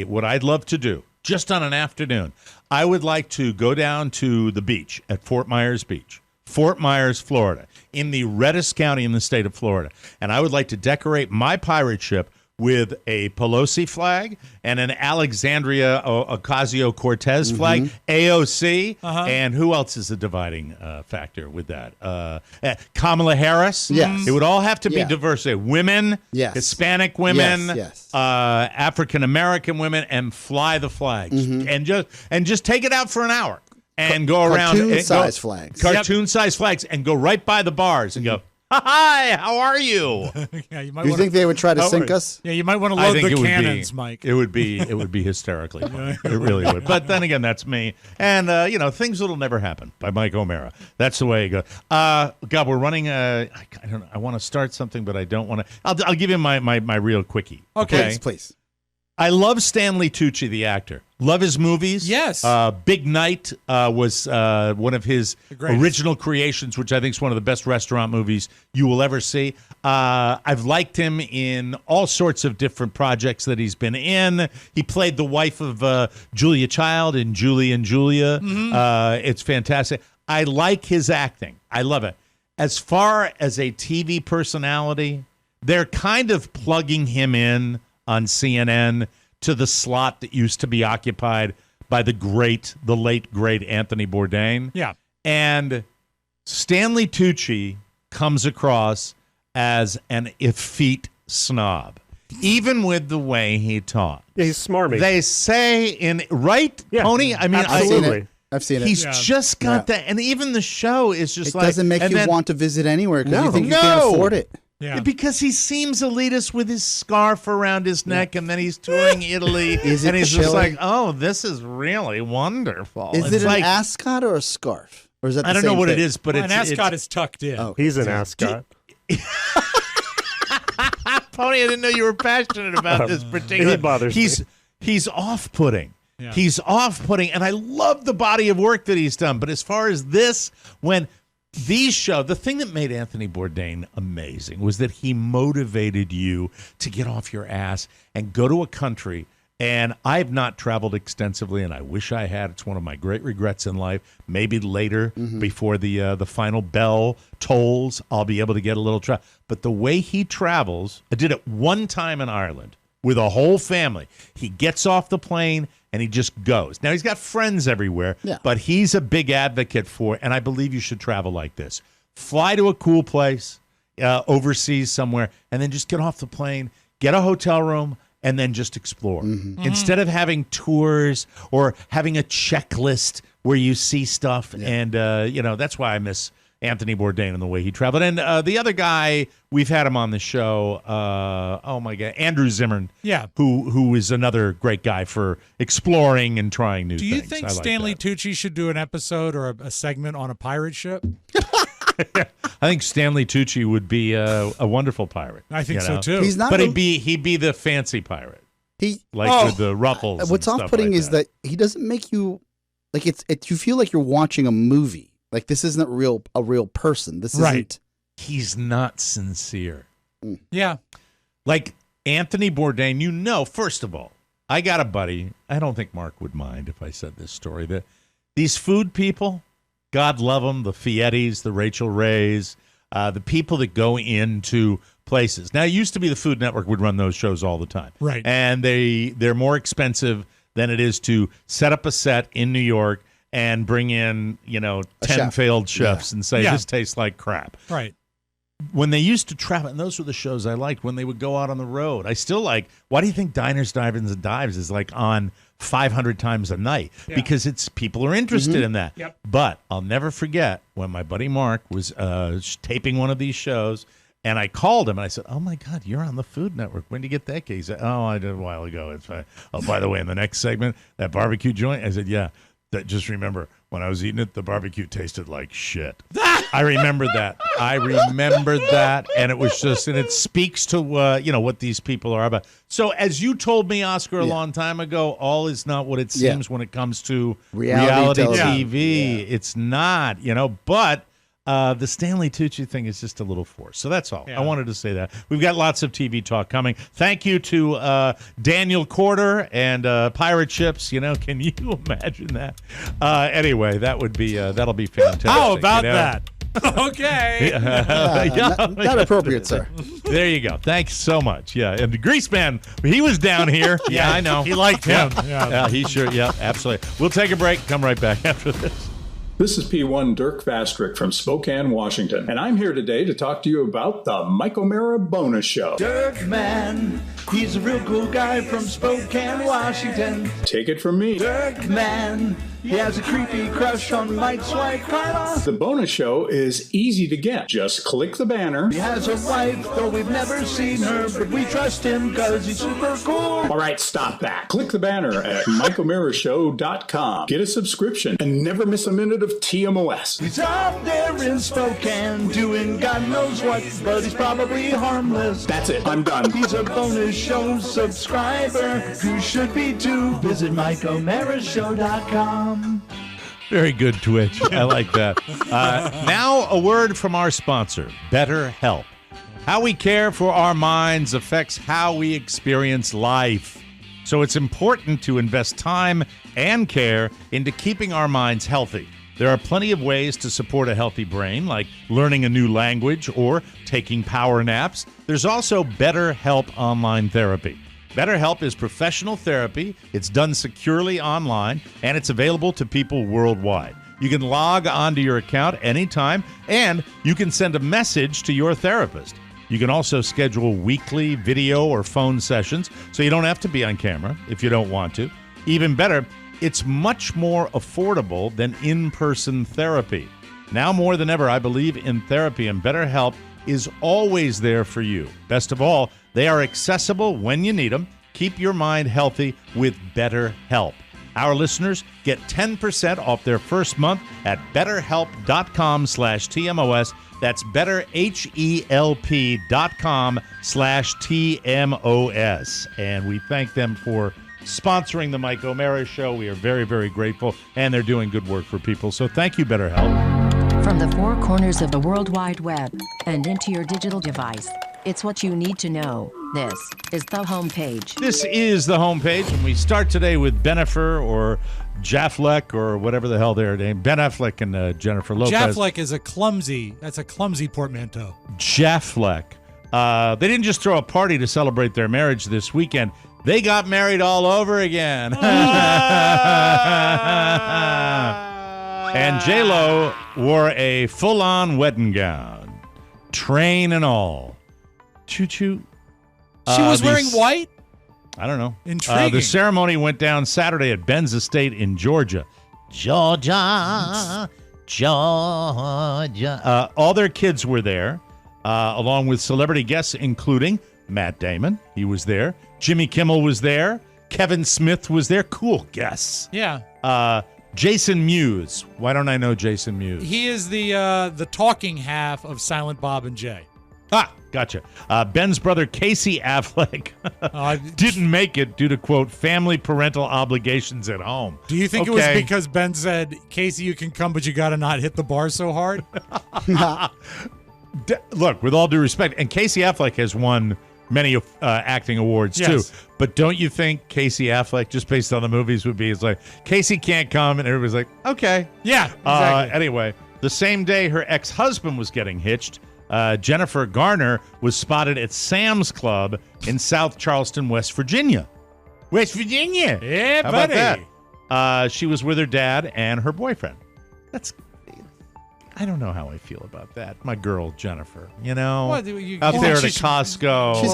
what I'd love to do, just on an afternoon. I would like to go down to the beach at Fort Myers Beach, Fort Myers, Florida, in the reddest county in the state of Florida. And I would like to decorate my pirate ship with a Pelosi flag and an Alexandria Ocasio-Cortez flag, AOC, and who else is a dividing factor with that? Kamala Harris. Yes. It would all have to be Yeah. diversity. Women, Yes. Hispanic women, Yes. African-American women, and fly the flags. And just take it out for an hour and go around. Cartoon-size flags. Cartoon-size flags, and go right by the bars and go, hi, how are you? Yeah, you might Do you think they would try to sink us? Yeah, you might want to I load think the it would cannons, be, Mike. It would be hysterically funny. It really would. But then again, that's me. And things that'll never happen by Mike O'Mara. That's the way it goes. God, we're running. I don't know. I want to start something, but I don't want to. I'll give you my real quickie. Okay. Please. I love Stanley Tucci, the actor. Love his movies. Yes. Big Night was one of his greatest. original creations, which I think is one of the best restaurant movies you will ever see. I've liked him in all sorts of different projects that he's been in. He played the wife of Julia Child in Julie and Julia. It's fantastic. I like his acting. I love it. As far as a TV personality, they're kind of plugging him in on CNN to the slot that used to be occupied by the late, great Anthony Bourdain. Yeah. And Stanley Tucci comes across as an effete snob, even with the way he talks. Yeah, he's smarmy. They say Yeah. Tony? I mean, Absolutely. I've seen it. he's Yeah. just got that. And even the show is just It like. doesn't make and you then- want to visit anywhere because No. you think you No. can't afford it. Yeah. Because he seems elitist with his scarf around his neck, and then he's touring Italy, Is it and he's just chilly? like, "Oh, this is really wonderful." Is It's it like, an ascot or a scarf? Or is that the I don't know same what thing? it is, but Well, it's an ascot is tucked in. Oh. He's an ascot. Pony. I didn't know you were passionate about this particular. He bothers me. He's off-putting. Yeah. He's off-putting, and I love the body of work that he's done. But as far as this, when these show, the thing that made Anthony Bourdain amazing was that he motivated you to get off your ass and go to a country. And I've not traveled extensively, and I wish I had. It's one of my great regrets in life. Maybe later, before the final bell tolls, I'll be able to get a little travel. But the way he travels, I did it one time in Ireland with a whole family. He gets off the plane, and he just goes. Now, he's got friends everywhere, but he's a big advocate for it, and I believe you should travel like this. Fly to a cool place, overseas somewhere, and then just get off the plane, get a hotel room, and then just explore. Instead of having tours or having a checklist where you see stuff. And, that's why I miss Anthony Bourdain and the way he traveled. And the other guy, we've had him on the show, oh, my God, Andrew Zimmern, who is another great guy for exploring and trying new things. Do you think Stanley Tucci should do an episode or a segment on a pirate ship? I think Stanley Tucci would be a wonderful pirate. I think so too. He's not, but he'd be the fancy pirate, with the ruffles. What's off-putting is that he doesn't make you like you feel like you're watching a movie. Like this isn't a real person. This isn't. He's not sincere. Yeah, like Anthony Bourdain. First of all, I got a buddy. I don't think Mark would mind if I said this story. That these food people. God love them, the Fiettis, the Rachel Rays, the people that go into places. Now, it used to be the Food Network would run those shows all the time. Right. And they're more expensive than it is to set up a set in New York and bring in, 10 failed chefs and say, this tastes like crap. Right. When they used to travel, and those were the shows I liked, when they would go out on the road. I still like, why do you think Diners, Drive-Ins, and Dives is like on 500 times a night? Because people are interested in that. Yep. But I'll never forget when my buddy Mark was taping one of these shows, and I called him and I said, "Oh my God, you're on the Food Network. When did you get that gig?" He said, "Oh, I did a while ago." It's fine. Oh, by the way, in the next segment, that barbecue joint. I said, "Yeah." Just remember, when I was eating it, the barbecue tasted like shit. I remember that. And it was just, and it speaks to, what these people are about. So as you told me, Oscar, a long time ago, all is not what it seems when it comes to reality TV. Yeah. It's not, but the Stanley Tucci thing is just a little forced. So that's all. I wanted to say that. We've got lots of TV talk coming. Thank you to Daniel Corder and Pirate Ships. Can you imagine that? Anyway, that'll be fantastic. How about that? Okay. Not appropriate, sir. There you go. Thanks so much. Yeah, and the Greaseman, he was down here. Yeah, I know. He liked him. Yeah, he sure. Yeah, absolutely. We'll take a break. Come right back after this. This is P1 Dirk Vastrick from Spokane, Washington, and I'm here today to talk to you about the Mike O'Mara Bonus Show. Dirk, man, he's a real cool guy from Spokane, Washington. Take it from me. Dirk, man, he has a creepy crush on Mike's wife, Carla. The Bonus Show is easy to get. Just click the banner. He has a wife, though we've never seen her, but we trust him because he's super cool. All right, stop that. Click the banner at MikeO'MaraShow.com. Get a subscription and never miss a minute of TMOS. He's out there in Spokane doing God knows what, but he's probably harmless. That's it. I'm done. He's a Bonus Show subscriber. You should be too. Visit MikeO'MaraShow.com. Very good, Twitch. I like that. Now, a word from our sponsor, BetterHelp. How we care for our minds affects how we experience life. So it's important to invest time and care into keeping our minds healthy. There are plenty of ways to support a healthy brain, like learning a new language or taking power naps. There's also BetterHelp online therapy. BetterHelp is professional therapy. It's done securely online, and it's available to people worldwide. You can log onto your account anytime, and you can send a message to your therapist. You can also schedule weekly video or phone sessions, so you don't have to be on camera if you don't want to. Even better, it's much more affordable than in-person therapy. Now more than ever, I believe in therapy, and BetterHelp is always there for you. Best of all, they are accessible when you need them. Keep your mind healthy with BetterHelp. Our listeners get 10% off their first month at betterhelp.com/TMOS. That's betterhelp.com/TMOS. And we thank them for sponsoring the Mike O'Mara Show. We are very, very grateful, and they're doing good work for people. So thank you, BetterHelp. From the four corners of the World Wide Web and into your digital device, it's what you need to know. This is the homepage. This is the homepage, and we start today with Bennifer or Jaffleck or whatever the hell they're named. Ben Affleck and Jennifer Lopez. Jaffleck is a clumsy portmanteau. Jaffleck. They didn't just throw a party to celebrate their marriage this weekend. They got married all over again. And J-Lo wore a full-on wedding gown, train and all. Choo-choo. She was wearing white? I don't know. Intriguing. The ceremony went down Saturday at Ben's estate in Georgia. Georgia. All their kids were there, along with celebrity guests, including Matt Damon. He was there. Jimmy Kimmel was there. Kevin Smith was there. Cool guests. Yeah. Jason Mewes. Why don't I know Jason Mewes? He is the talking half of Silent Bob and Jay. Ah, gotcha. Ben's brother, Casey Affleck, didn't make it due to, quote, family parental obligations at home. Do you think it was because Ben said, Casey, you can come, but you got to not hit the bar so hard? Look, with all due respect, and Casey Affleck has won many acting awards, too. But don't you think Casey Affleck, just based on the movies, would be, it's like, Casey can't come, and everybody's like, okay. Yeah, exactly. Anyway, the same day her ex-husband was getting hitched, Jennifer Garner was spotted at Sam's Club in South Charleston, West Virginia. West Virginia! Yeah, How buddy. about that? She was with her dad and her boyfriend. I don't know how I feel about that. My girl, Jennifer, out there at a Costco. She's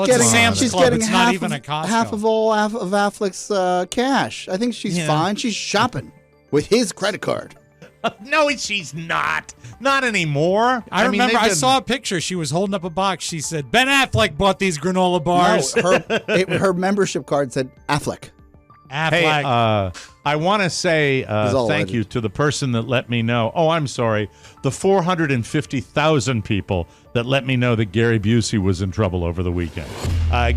getting half of Affleck's cash. I think she's fine. She's shopping with his credit card. No, she's not. Not anymore. I remember I saw a picture. She was holding up a box. She said, Ben Affleck bought these granola bars. No, her membership card said Affleck. Hey, I want to say thank you to the person that let me know. Oh, I'm sorry. The 450,000 people that let me know that Gary Busey was in trouble over the weekend.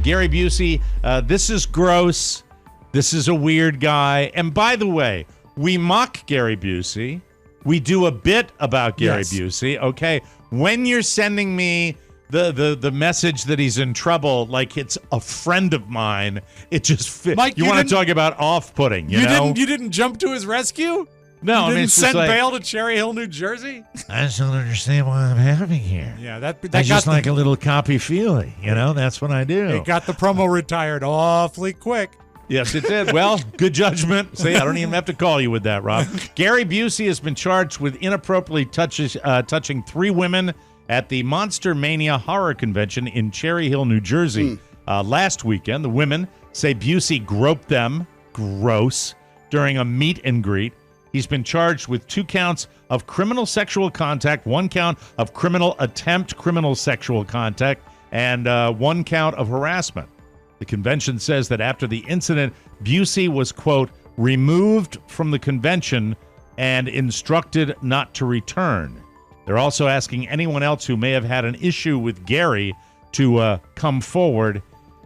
Gary Busey, this is gross. This is a weird guy. And by the way, we mock Gary Busey. We do a bit about Gary Busey, okay? When you're sending me the message that he's in trouble like it's a friend of mine, it just fits. Mike, you want to talk about off-putting, you know? You didn't jump to his rescue? No, you didn't it's send like, bail to Cherry Hill, New Jersey? I just don't understand what I'm having here. Yeah, that I just like a little copy-feely, that's what I do. It got the promo retired awfully quick. Yes, it did. Well, good judgment. See, I don't even have to call you with that, Rob. Gary Busey has been charged with inappropriately touching 3 women at the Monster Mania Horror Convention in Cherry Hill, New Jersey. Last weekend, the women say Busey groped them, gross, during a meet and greet. He's been charged with 2 counts of criminal sexual contact, 1 count of criminal sexual contact, and 1 count of harassment. The convention says that after the incident, Busey was, quote, removed from the convention and instructed not to return. They're also asking anyone else who may have had an issue with Gary to come forward.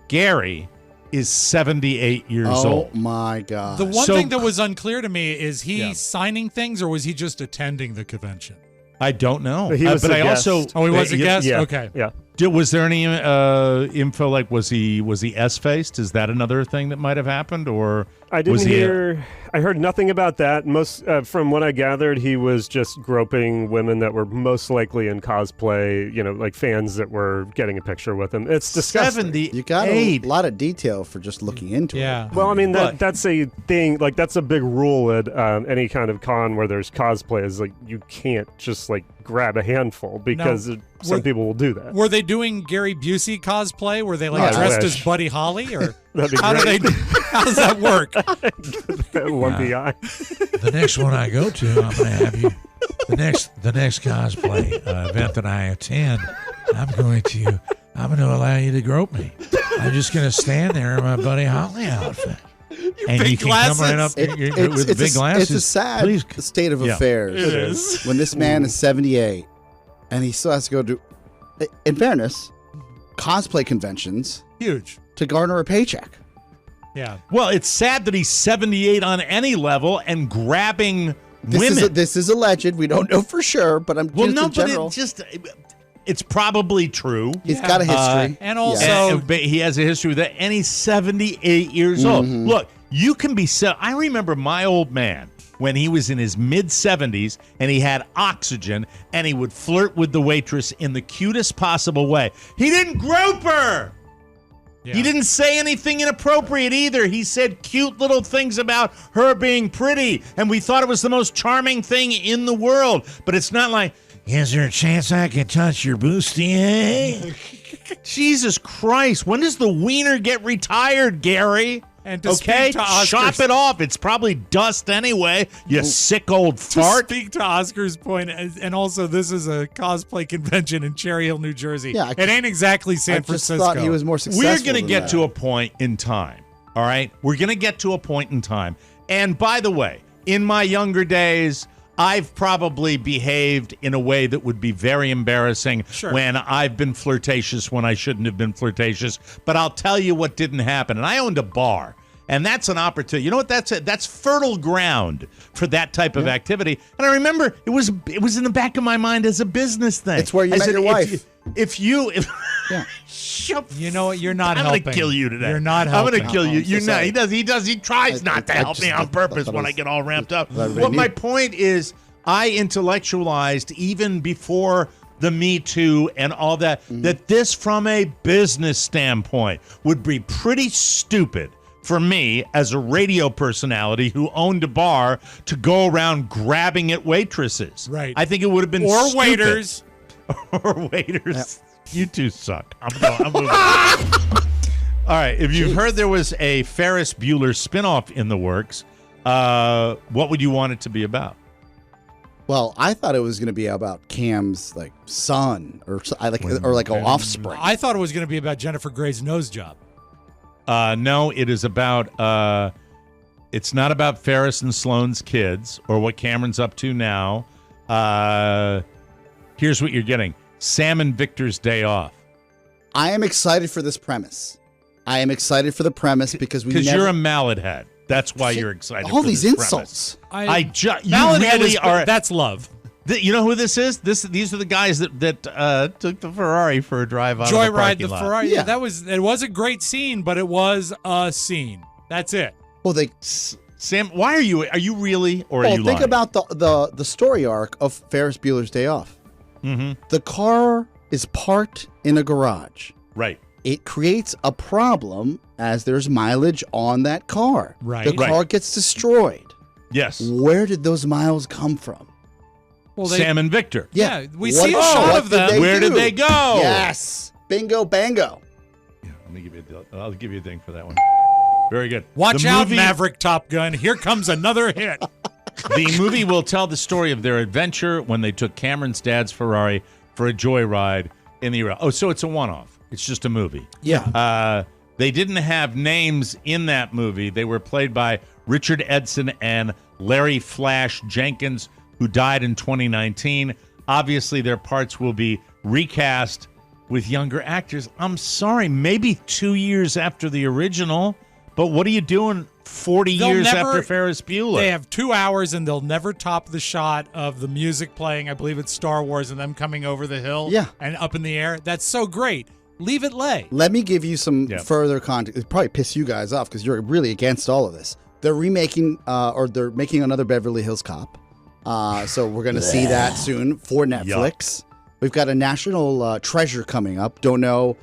Gary is 78 years old. Oh, my God. The one thing that was unclear to me is he signing things or was he just attending the convention? I don't know. He was a guest. Oh, he was a guest? Yeah. Okay. Yeah. Was there any info like was he S-faced? Is that another thing that might have happened, or I didn't hear? I heard nothing about that. Most from what I gathered, he was just groping women that were most likely in cosplay. Like fans that were getting a picture with him. It's disgusting. You got a lot of detail for just looking into it. Well, I mean that's a thing. Like that's a big rule at any kind of con where there's cosplay. Is like you can't just like grab a handful because some people will do that. Were they doing Gary Busey cosplay? Were they dressed as Buddy Holly, or how does that work? That lumpy eye. The next one I go to, I'm going to have you. The next cosplay event that I attend, I'm going to allow you to grope me. I'm just going to stand there in my Buddy Holly outfit. And you can come right up with the big glasses. It's a sad state of affairs. It is. When this man is 78 and he still has to go to, in fairness, cosplay conventions. Huge. To garner a paycheck. Yeah. Well, it's sad that he's 78 on any level and grabbing This is alleged. We don't know for sure, but I'm well, just no, in general. but it's probably true. He's got a history. And also, he has a history with that, and he's 78 years old. Look, you can be I remember my old man when he was in his mid-70s and he had oxygen and he would flirt with the waitress in the cutest possible way. He didn't grope her. Yeah. He didn't say anything inappropriate either. He said cute little things about her being pretty, and we thought it was the most charming thing in the world. But it's not like, is there a chance I can touch your bustier? Jesus Christ, when does the wiener get retired, Gary? And to speak to Oscar's, chop it off. It's probably dust anyway, you sick old fart. To speak to Oscar's point, and also this is a cosplay convention in Cherry Hill, New Jersey. Yeah, it ain't exactly San Francisco. I just thought he was more successful. We're going to get to a point in time, all right? We're going to get to a point in time. And by the way, in my younger days, I've probably behaved in a way that would be very embarrassing when I've been flirtatious when I shouldn't have been flirtatious. But I'll tell you what didn't happen. And I owned a bar. And that's an opportunity. You know what? That's fertile ground for that type of activity. And I remember it was in the back of my mind as a business thing. It's where you met your wife. You know what? You're not helping. I'm going to kill you today. You're not helping. I'm going to kill you. You're not. He tries not to help me on purpose when I get all ramped up. What my point is, I intellectualized even before the Me Too and all that, that this from a business standpoint would be pretty stupid for me as a radio personality who owned a bar to go around grabbing at waitresses. Right. I think it would have been stupid. Waiters. Or waiters. Yep. You two suck. I'm moving on. All right. If you've heard there was a Ferris Bueller spinoff in the works, what would you want it to be about? Well, I thought it was going to be about Cam's son or an offspring. I thought it was going to be about Jennifer Grey's nose job. No, it is about. It's not about Ferris and Sloane's kids or what Cameron's up to now. Here's what you're getting: Sam and Victor's day off. I am excited for this premise. I am excited for the premise because you're a mallet head. That's why you're excited. All for these this insults. You really are. That's love. You know who this is? These are the guys that took the Ferrari for a drive out of the parking lot. Ferrari. Yeah, it was a great scene, but it was a scene. That's it. Well, Sam, why are you really, or are you think lying? about the story arc of Ferris Bueller's Day Off. Mm-hmm. The car is parked in a garage. Right. It creates a problem as there's mileage on that car. Right. The car gets destroyed. Yes. Where did those miles come from? Well, Sam and Victor. Yeah, we see a shot of them. Where did they go? Yes. Bingo, bango. Yeah, I'll give you a thing for that one. Very good. Watch out, Maverick Top Gun. Here comes another hit. The movie will tell the story of their adventure when they took Cameron's dad's Ferrari for a joyride in the era. Oh, so it's a one-off. It's just a movie. Yeah. They didn't have names in that movie. They were played by Richard Edson and Larry Flash Jenkins, who died in 2019. Obviously, their parts will be recast with younger actors. I'm sorry, maybe 2 years after the original, but what are you doing 40 years after Ferris Bueller? They have 2 hours, and they'll never top the shot of the music playing. I believe it's Star Wars and them coming over the hill and up in the air. That's so great. Leave it lay. Let me give you some further context. It'll probably piss you guys off because you're really against all of this. They're remaking, they're making another Beverly Hills Cop. So we're going to see that soon for Netflix. We've got a National Treasure coming up. Don't know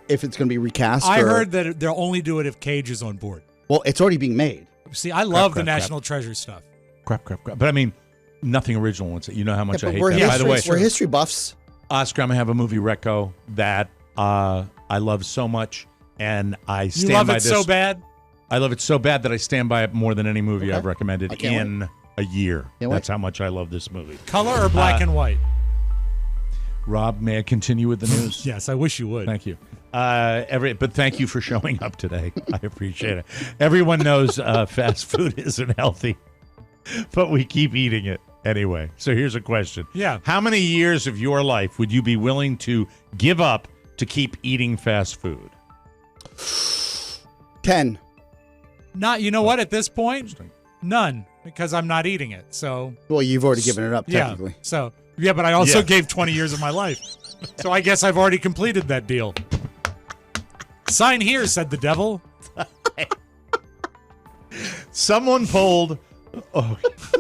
if it's going to be recast. I heard that they'll only do it if Cage is on board. Well, it's already being made. See, I love the National Treasure stuff. Crap. But I mean, nothing original ones. You know how much I hate that. By the way, we're history buffs. Oscar, I'm going to have a movie reco that I love so much, and I stand by this. You love it so bad? I love it so bad that I stand by it more than any movie I've recommended in a year. That's how much I love this movie. Color or black and white? Rob, may I continue with the news? Yes, I wish you would. Thank you. But thank you for showing up today. I appreciate it. Everyone knows fast food isn't healthy, but we keep eating it anyway. So here's a question. Yeah. How many years of your life would you be willing to give up to keep eating fast food? 10. You know what? At this point, None, because I'm not eating it. So. Well, you've already given it up, technically. Yeah. So, but I also gave 20 years of my life. So I guess I've already completed that deal. Sign here, said the devil. Someone polled. Oh,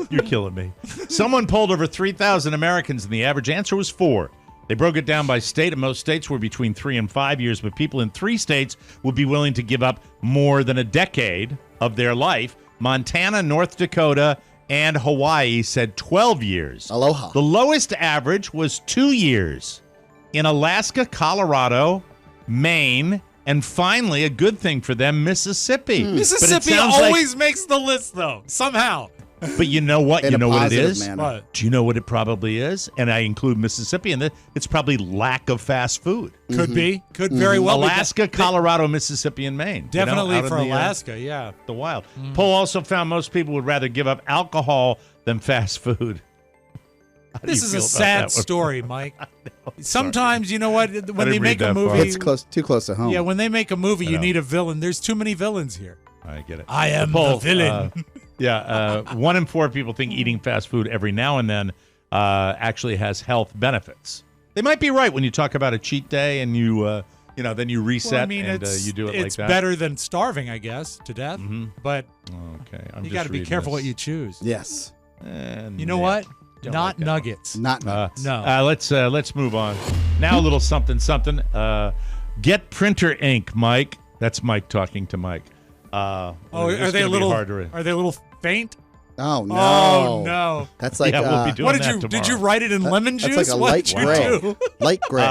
you're killing me. Someone polled over 3,000 Americans, and the average answer was 4. They broke it down by state, and most states were between 3 and 5 years, but people in 3 states would be willing to give up more than a decade of their life. Montana, North Dakota, and Hawaii said 12 years. Aloha. The lowest average was 2 years. In Alaska, Colorado, Maine, and finally, a good thing for them, Mississippi. Mississippi always makes the list, though, somehow. But you know what? You know what it is? Manner. Do you know what it probably is? And I include Mississippi in it. It's probably lack of fast food. Could be. Could very well be. Alaska, Colorado, Mississippi, and Maine. Definitely out for in Alaska, yeah. The wild. Poll also found most people would rather give up alcohol than fast food. This is a sad story, Mike. Sometimes, you know what? When they make a movie, it's too close to home. Yeah, when they make a movie, you need a villain. There's too many villains here. I get it. I am the villain. 1 in 4 people think eating fast food every now and then actually has health benefits. They might be right when you talk about a cheat day and you then you reset you do it like that. It's better than starving, I guess, to death. But okay, you got to be careful what you choose. Yes. You know what? Not nuggets. Not nuggets. No. Let's move on. Now a little something. Get printer ink, Mike. That's Mike talking to Mike. Are they a little faint? Oh no! Oh no! That's like we'll be doing what that did you write it in lemon juice? That's like a light gray. Light gray.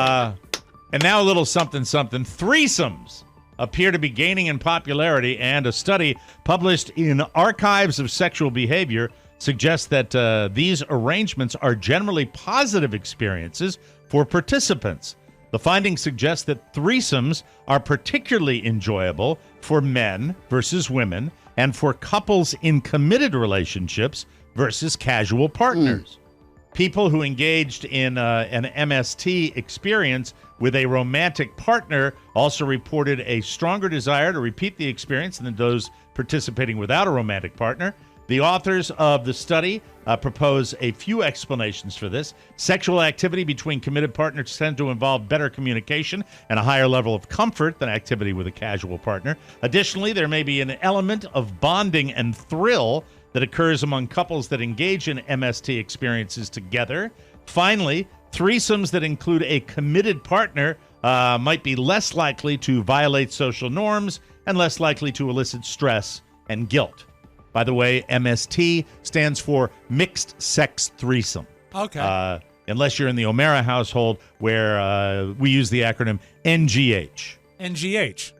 And now a little something. Threesomes appear to be gaining in popularity, and a study published in Archives of Sexual Behavior suggests that these arrangements are generally positive experiences for participants. The findings suggest that threesomes are particularly enjoyable for men versus women and for couples in committed relationships versus casual partners. People who engaged in an MST experience with a romantic partner also reported a stronger desire to repeat the experience than those participating without a romantic partner. The authors of the study propose a few explanations for this. Sexual activity between committed partners tend to involve better communication and a higher level of comfort than activity with a casual partner. Additionally, there may be an element of bonding and thrill that occurs among couples that engage in MST experiences together. Finally, threesomes that include a committed partner might be less likely to violate social norms and less likely to elicit stress and guilt. By the way, MST stands for Mixed Sex Threesome. Okay. Unless you're in the O'Mara household, where we use the acronym NGH. NGH.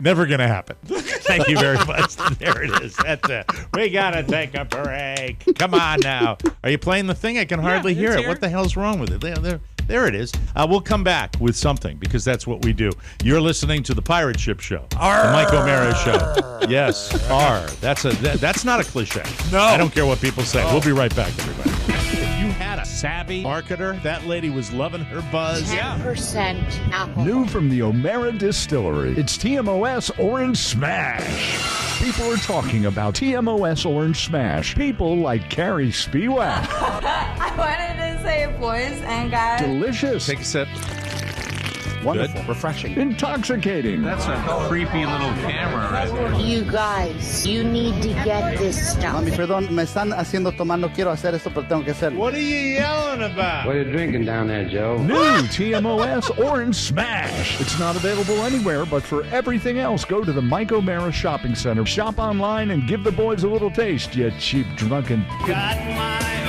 Never going to happen. Thank you very much. There it is. That's it. We got to take a break. Come on now. Are you playing the thing? I can hardly hear it. What the hell's wrong with it? There it is. We'll come back with something because that's what we do. You're listening to the Pirate Ship Show, the Mike O'Mara Show. Yes, R. That's not a cliche. No. I don't care what people say. We'll be right back, everybody. If you had a savvy marketer, that lady was loving her buzz. 10% alcohol. New from the O'Mara Distillery, it's TMOS Orange Smash. People are talking about TMOS Orange Smash. People like Carrie Spiewak. I wanted to say boys and guys. Delicious. Take a sip. Wonderful. Good. Refreshing. Intoxicating. That's a creepy little camera right there. You guys, you need to get this stuff. Mami, perdón, me están haciendo tomar. No quiero hacer esto, pero tengo que hacerlo. What are you yelling about? What are you drinking down there, Joe? New TMOS Orange Smash. It's not available anywhere, but for everything else, go to the Mike O'Mara Shopping Center. Shop online and give the boys a little taste, you cheap drunken. Got my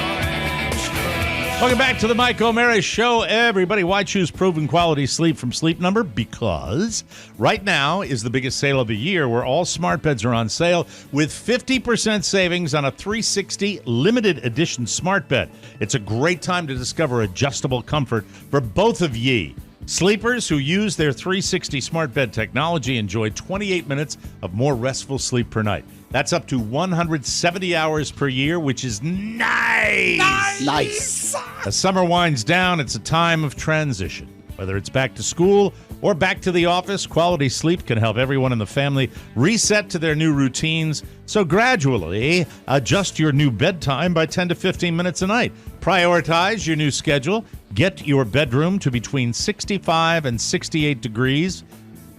Welcome back to the Mike O'Mara Show, everybody. Why choose proven quality sleep from Sleep Number? Because right now is the biggest sale of the year where all smart beds are on sale with 50% savings on a 360 limited edition smart bed. It's a great time to discover adjustable comfort for both of ye. Sleepers who use their 360 smart bed technology enjoy 28 minutes of more restful sleep per night. That's up to 170 hours per year, which is nice. Nice. As summer winds down, it's a time of transition. Whether it's back to school or back to the office, quality sleep can help everyone in the family reset to their new routines. So gradually adjust your new bedtime by 10 to 15 minutes a night. Prioritize your new schedule. Get your bedroom to between 65 and 68 degrees.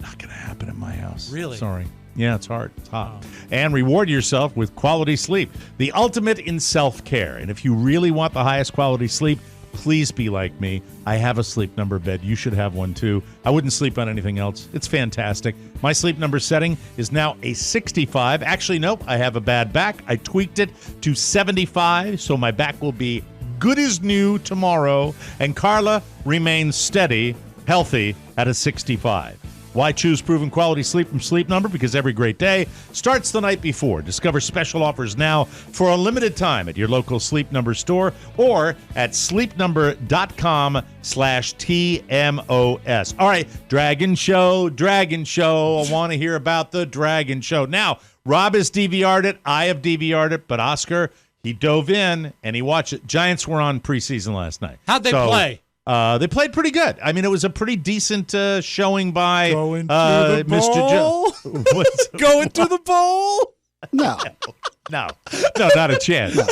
Not going to happen in my house. Really? Sorry. Yeah, it's hard. It's hot. And reward yourself with quality sleep. The ultimate in self-care. And if you really want the highest quality sleep, please be like me. I have a Sleep Number bed. You should have one too. I wouldn't sleep on anything else. It's fantastic. My Sleep Number setting is now a 65. Actually, nope. I have a bad back. I tweaked it to 75, so my back will be good as new tomorrow. And Carla remains steady, healthy at a 65. Why choose proven quality sleep from Sleep Number? Because every great day starts the night before. Discover special offers now for a limited time at your local Sleep Number store or at sleepnumber.com/TMOS. All right, Dragon Show. I want to hear about the Dragon Show. Now, Rob has DVR'd it. I have DVR'd it. But Oscar, he dove in and he watched it. Giants were on preseason last night. How'd they play? They played pretty good. I mean, it was a pretty decent showing by the Mr. bowl? Going to the bowl? No, not a chance. No.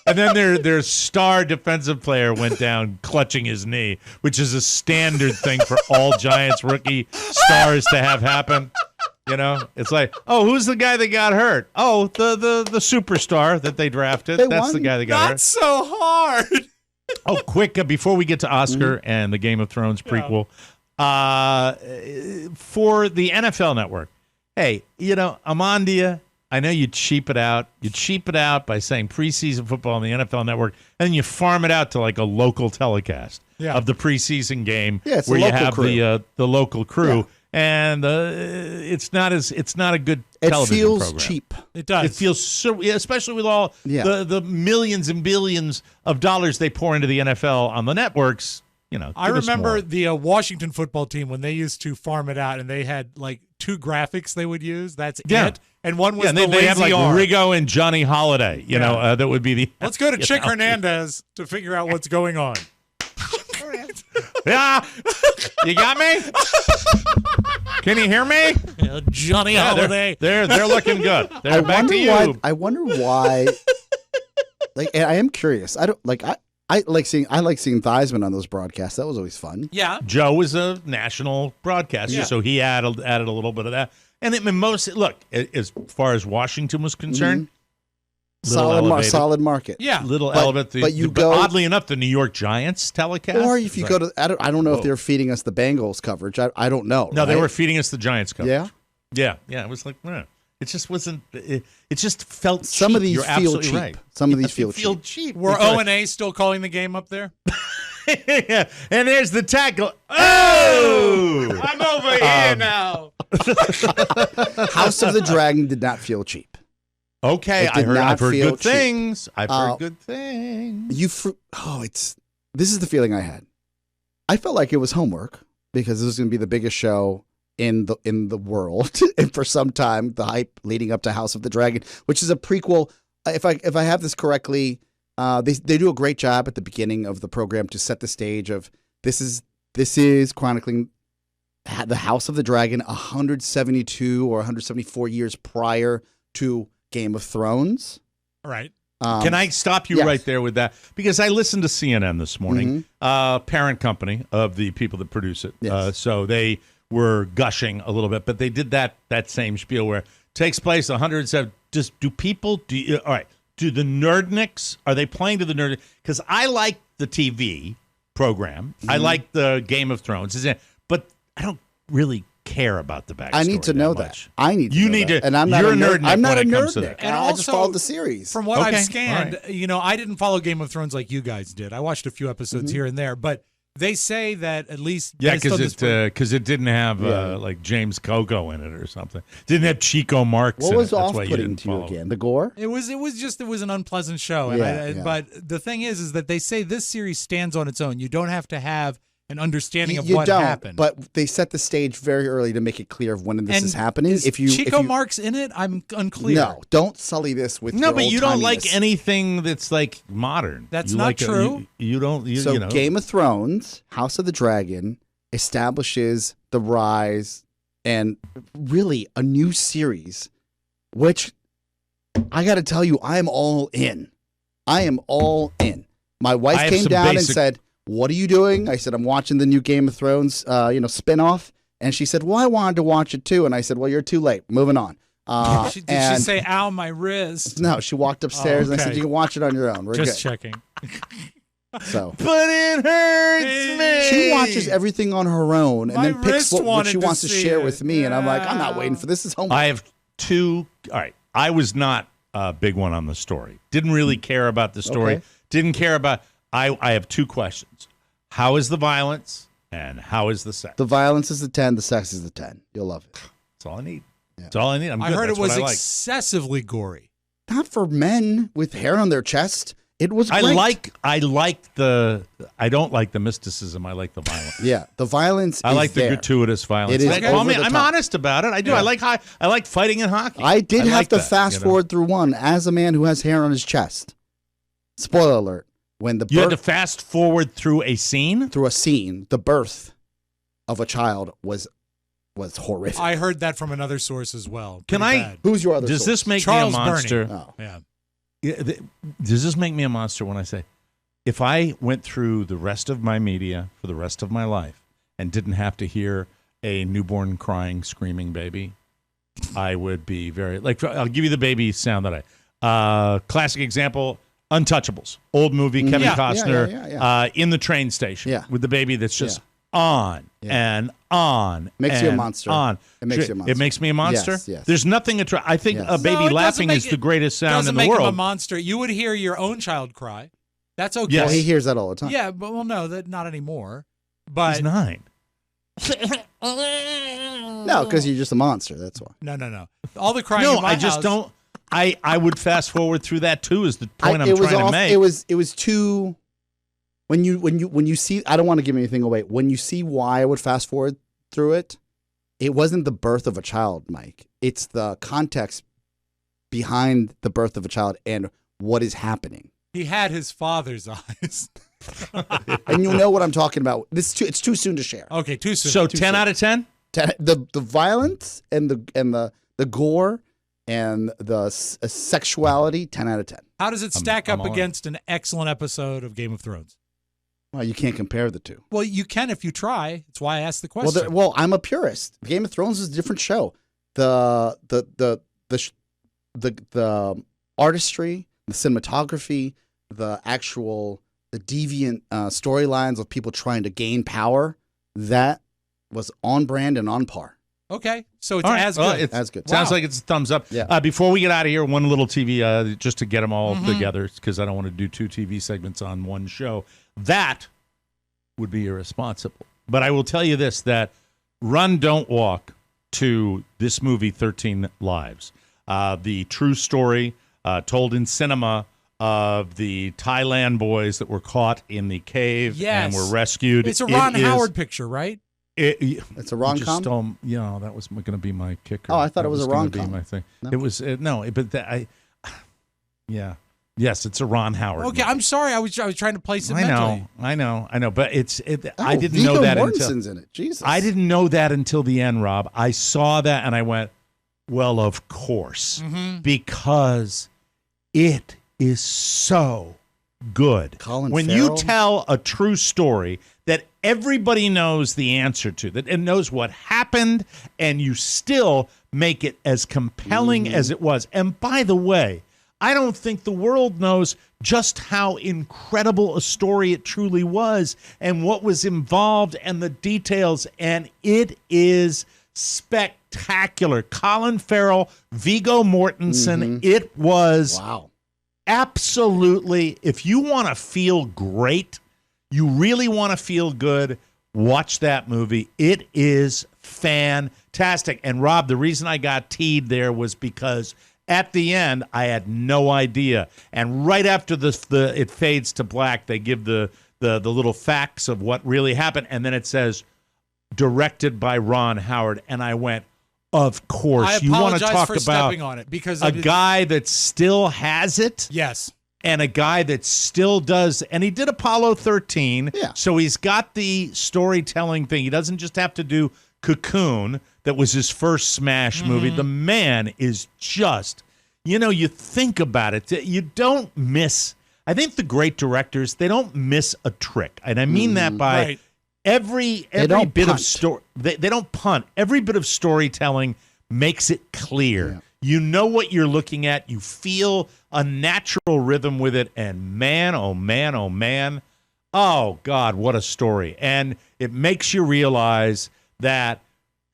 And then their star defensive player went down clutching his knee, which is a standard thing for all Giants rookie stars to have happen. You know, it's like, oh, who's the guy that got hurt? Oh, the superstar that they drafted. That's the guy that got hurt. Not so hard. Oh, quick, before we get to Oscar and the Game of Thrones prequel, for the NFL Network, hey, you know, I'm on to you. I know you cheap it out. You cheap it out by saying preseason football on the NFL Network, and then you farm it out to like a local telecast of the preseason game where you have the local crew. Yeah. And it's not a good television program. It feels cheap. It does. It feels so, especially with all the millions and billions of dollars they pour into the NFL on the networks. You know, I remember the Washington football team when they used to farm it out, and they had like 2 graphics they would use. That's it. And one was the they have like arm. Rigo and Johnny Holiday. You know, that would be the. Let's go to Chick Hernandez to figure out what's going on. Yeah, you got me. Can you hear me? Johnny Holiday. They're looking good. They're back to you. I wonder why. Like, and I am curious. I like seeing Theismann on those broadcasts. That was always fun. Yeah. Joe was a national broadcaster, so he added a little bit of that. And look, as far as Washington was concerned, solid market. Yeah, elevated. But oddly enough, the New York Giants telecast. Or if you go to, I don't know if they're feeding us the Bengals coverage. I don't know. No, they were feeding us the Giants coverage. Yeah. It was like, it just wasn't. It just felt. Some cheap. of these You're feel absolutely cheap. right. Some of these feel cheap. Were O&A still calling the game up there? Yeah. And there's the tackle. Oh, I'm over here now. House of the Dragon did not feel cheap. Okay, I've heard good things. This is the feeling I had. I felt like it was homework because this was going to be the biggest show in the world, and for some time, the hype leading up to House of the Dragon, which is a prequel. If I have this correctly, they do a great job at the beginning of the program to set the stage of this is chronicling the House of the Dragon 172 or 174 years prior to Game of Thrones. All right. Can I stop you right there with that? Because I listened to CNN this morning, parent company of the people that produce it. Yes. So they were gushing a little bit, but they did that same spiel where it takes place 107. Do the nerdniks, are they playing to the nerd? Because I like the TV program. I like the Game of Thrones. But I don't really care about the backstory. I need to know that. I need to you know need that. to. And I'm not a nerdnik. I'm not a nerdnik. And I just followed the series. From what I've scanned, I didn't follow Game of Thrones like you guys did. I watched a few episodes here and there, but they say that at least because it didn't have like James Coco in it or something. Didn't have Chico Marx. What in was it. off-putting to you again? The gore? It was an unpleasant show. But the thing is that they say this series stands on its own. You don't have to have an understanding of what happened. But they set the stage very early to make it clear of when this is happening. Is Chico Marx in it? I'm unclear. No, don't sully this with your but you don't old-timiness. like anything that's like modern. That's not true. You don't. Game of Thrones, House of the Dragon, establishes the rise and really a new series, which I got to tell you, I am all in. I am all in. My wife came down and said, "What are you doing?" I said, "I'm watching the new Game of Thrones, spinoff." And she said, "Well, I wanted to watch it too." And I said, "Well, you're too late. Moving on." Did she say, "Ow, my wrist"? No, she walked upstairs and I said, "You can watch it on your own. We're Just good." checking. So, but it hurts me. She watches everything on her own and then picks what she wants to share with me. And I'm like, I'm not waiting for this. Is homework. I have two. All right. I was not a big one on the story. Didn't really care about the story. Okay. Didn't care about. I have two questions. How is the violence and how is the sex? The violence is the 10. The sex is the 10. You'll love it. That's all I need. Yeah. That's all I need. I heard it was excessively gory. Not for men with hair on their chest. It was great. I don't like the mysticism. I like the violence. Yeah, the violence. I like the gratuitous violence. It is I'm honest about it. I do. Yeah. I like fighting in hockey. I did have to fast forward through one as a man who has hair on his chest. Spoiler alert: when you had to fast forward through a scene. Through a scene, the birth of a child was horrific. I heard that from another source as well. Can I? Bad. Who's your other? Does source? this make Charles me a monster? Burney. Oh. Yeah. Does this make me a monster when I say, if I went through the rest of my media for the rest of my life and didn't have to hear a newborn crying, screaming baby, I would be very, I'll give you the baby sound that classic example, Untouchables, old movie, Kevin Costner in the train station with the baby that's just on and on. Makes you a monster. It makes you a monster. It makes me a monster? Yes. There's nothing I think a baby laughing is the greatest sound in the world. Doesn't make him a monster. You would hear your own child cry. That's okay. Yes. Well, he hears that all the time. Yeah, but not anymore. But he's 9. No, because you're just a monster. That's why. No. All the crying. No, in my I just house, don't. I would fast forward through that too. Is the point I'm trying to make? It was too. When you see, I don't want to give anything away. When you see why I would fast forward through it, it wasn't the birth of a child, Mike. It's the context behind the birth of a child and what is happening. He had his father's eyes. And you know what I'm talking about. It's too soon to share. Okay, too soon. So 10 out of 10? The violence and the gore and the sexuality, 10 out of 10. How does it stack up against an excellent episode of Game of Thrones? Well, you can't compare the two. Well, you can if you try. That's why I asked the question. Well, I'm a purist. Game of Thrones is a different show. The artistry, the cinematography, the deviant storylines of people trying to gain power, that was on brand and on par. Okay, so it's as good. It's as good. Sounds like it's a thumbs up. Yeah. Before we get out of here, one little TV, just to get them all together, because I don't want to do 2 TV segments on one show. That would be irresponsible. But I will tell you this, that run, don't walk to this movie, 13 Lives. The true story told in cinema of the Thailand boys that were caught in the cave and were rescued. It's a Ron Howard picture, right? It's a rom-com? That was going to be my kicker. Oh, I thought it was a rom-com. Be my thing. No? It was yes, it's a Ron Howard. Okay, movie. I'm sorry. I was trying to place it mentally. I know. But I didn't Viggo know that Mortensen's until in it. Jesus. I didn't know that until the end, Rob. I saw that and I went, well, of course, because it is so good. When you tell a true story that everybody knows the answer to, that and knows what happened, and you still make it as compelling as it was. And by the way, I don't think the world knows just how incredible a story it truly was and what was involved and the details, and it is spectacular. Colin Farrell, Viggo Mortensen, it was absolutely, if you want to feel great, you really want to feel good, watch that movie. It is fantastic. And Rob, the reason I got teed there was because at the end, I had no idea. And right after it fades to black, they give the little facts of what really happened. And then it says, directed by Ron Howard. And I went, of course. I you want to talk for about on it because a guy that still has it? Yes. and a guy that still does, and he did Apollo 13, so he's got the storytelling thing. He doesn't just have to do Cocoon, that was his first smash movie. The man is just, you think about it, you don't miss, I think the great directors, they don't miss a trick. And I mean that by every bit of story. They don't punt. Every bit of storytelling makes it clear. Yeah. You know what you're looking at. You feel a natural rhythm with it. And man, oh man, oh man. Oh, God, what a story. And it makes you realize that,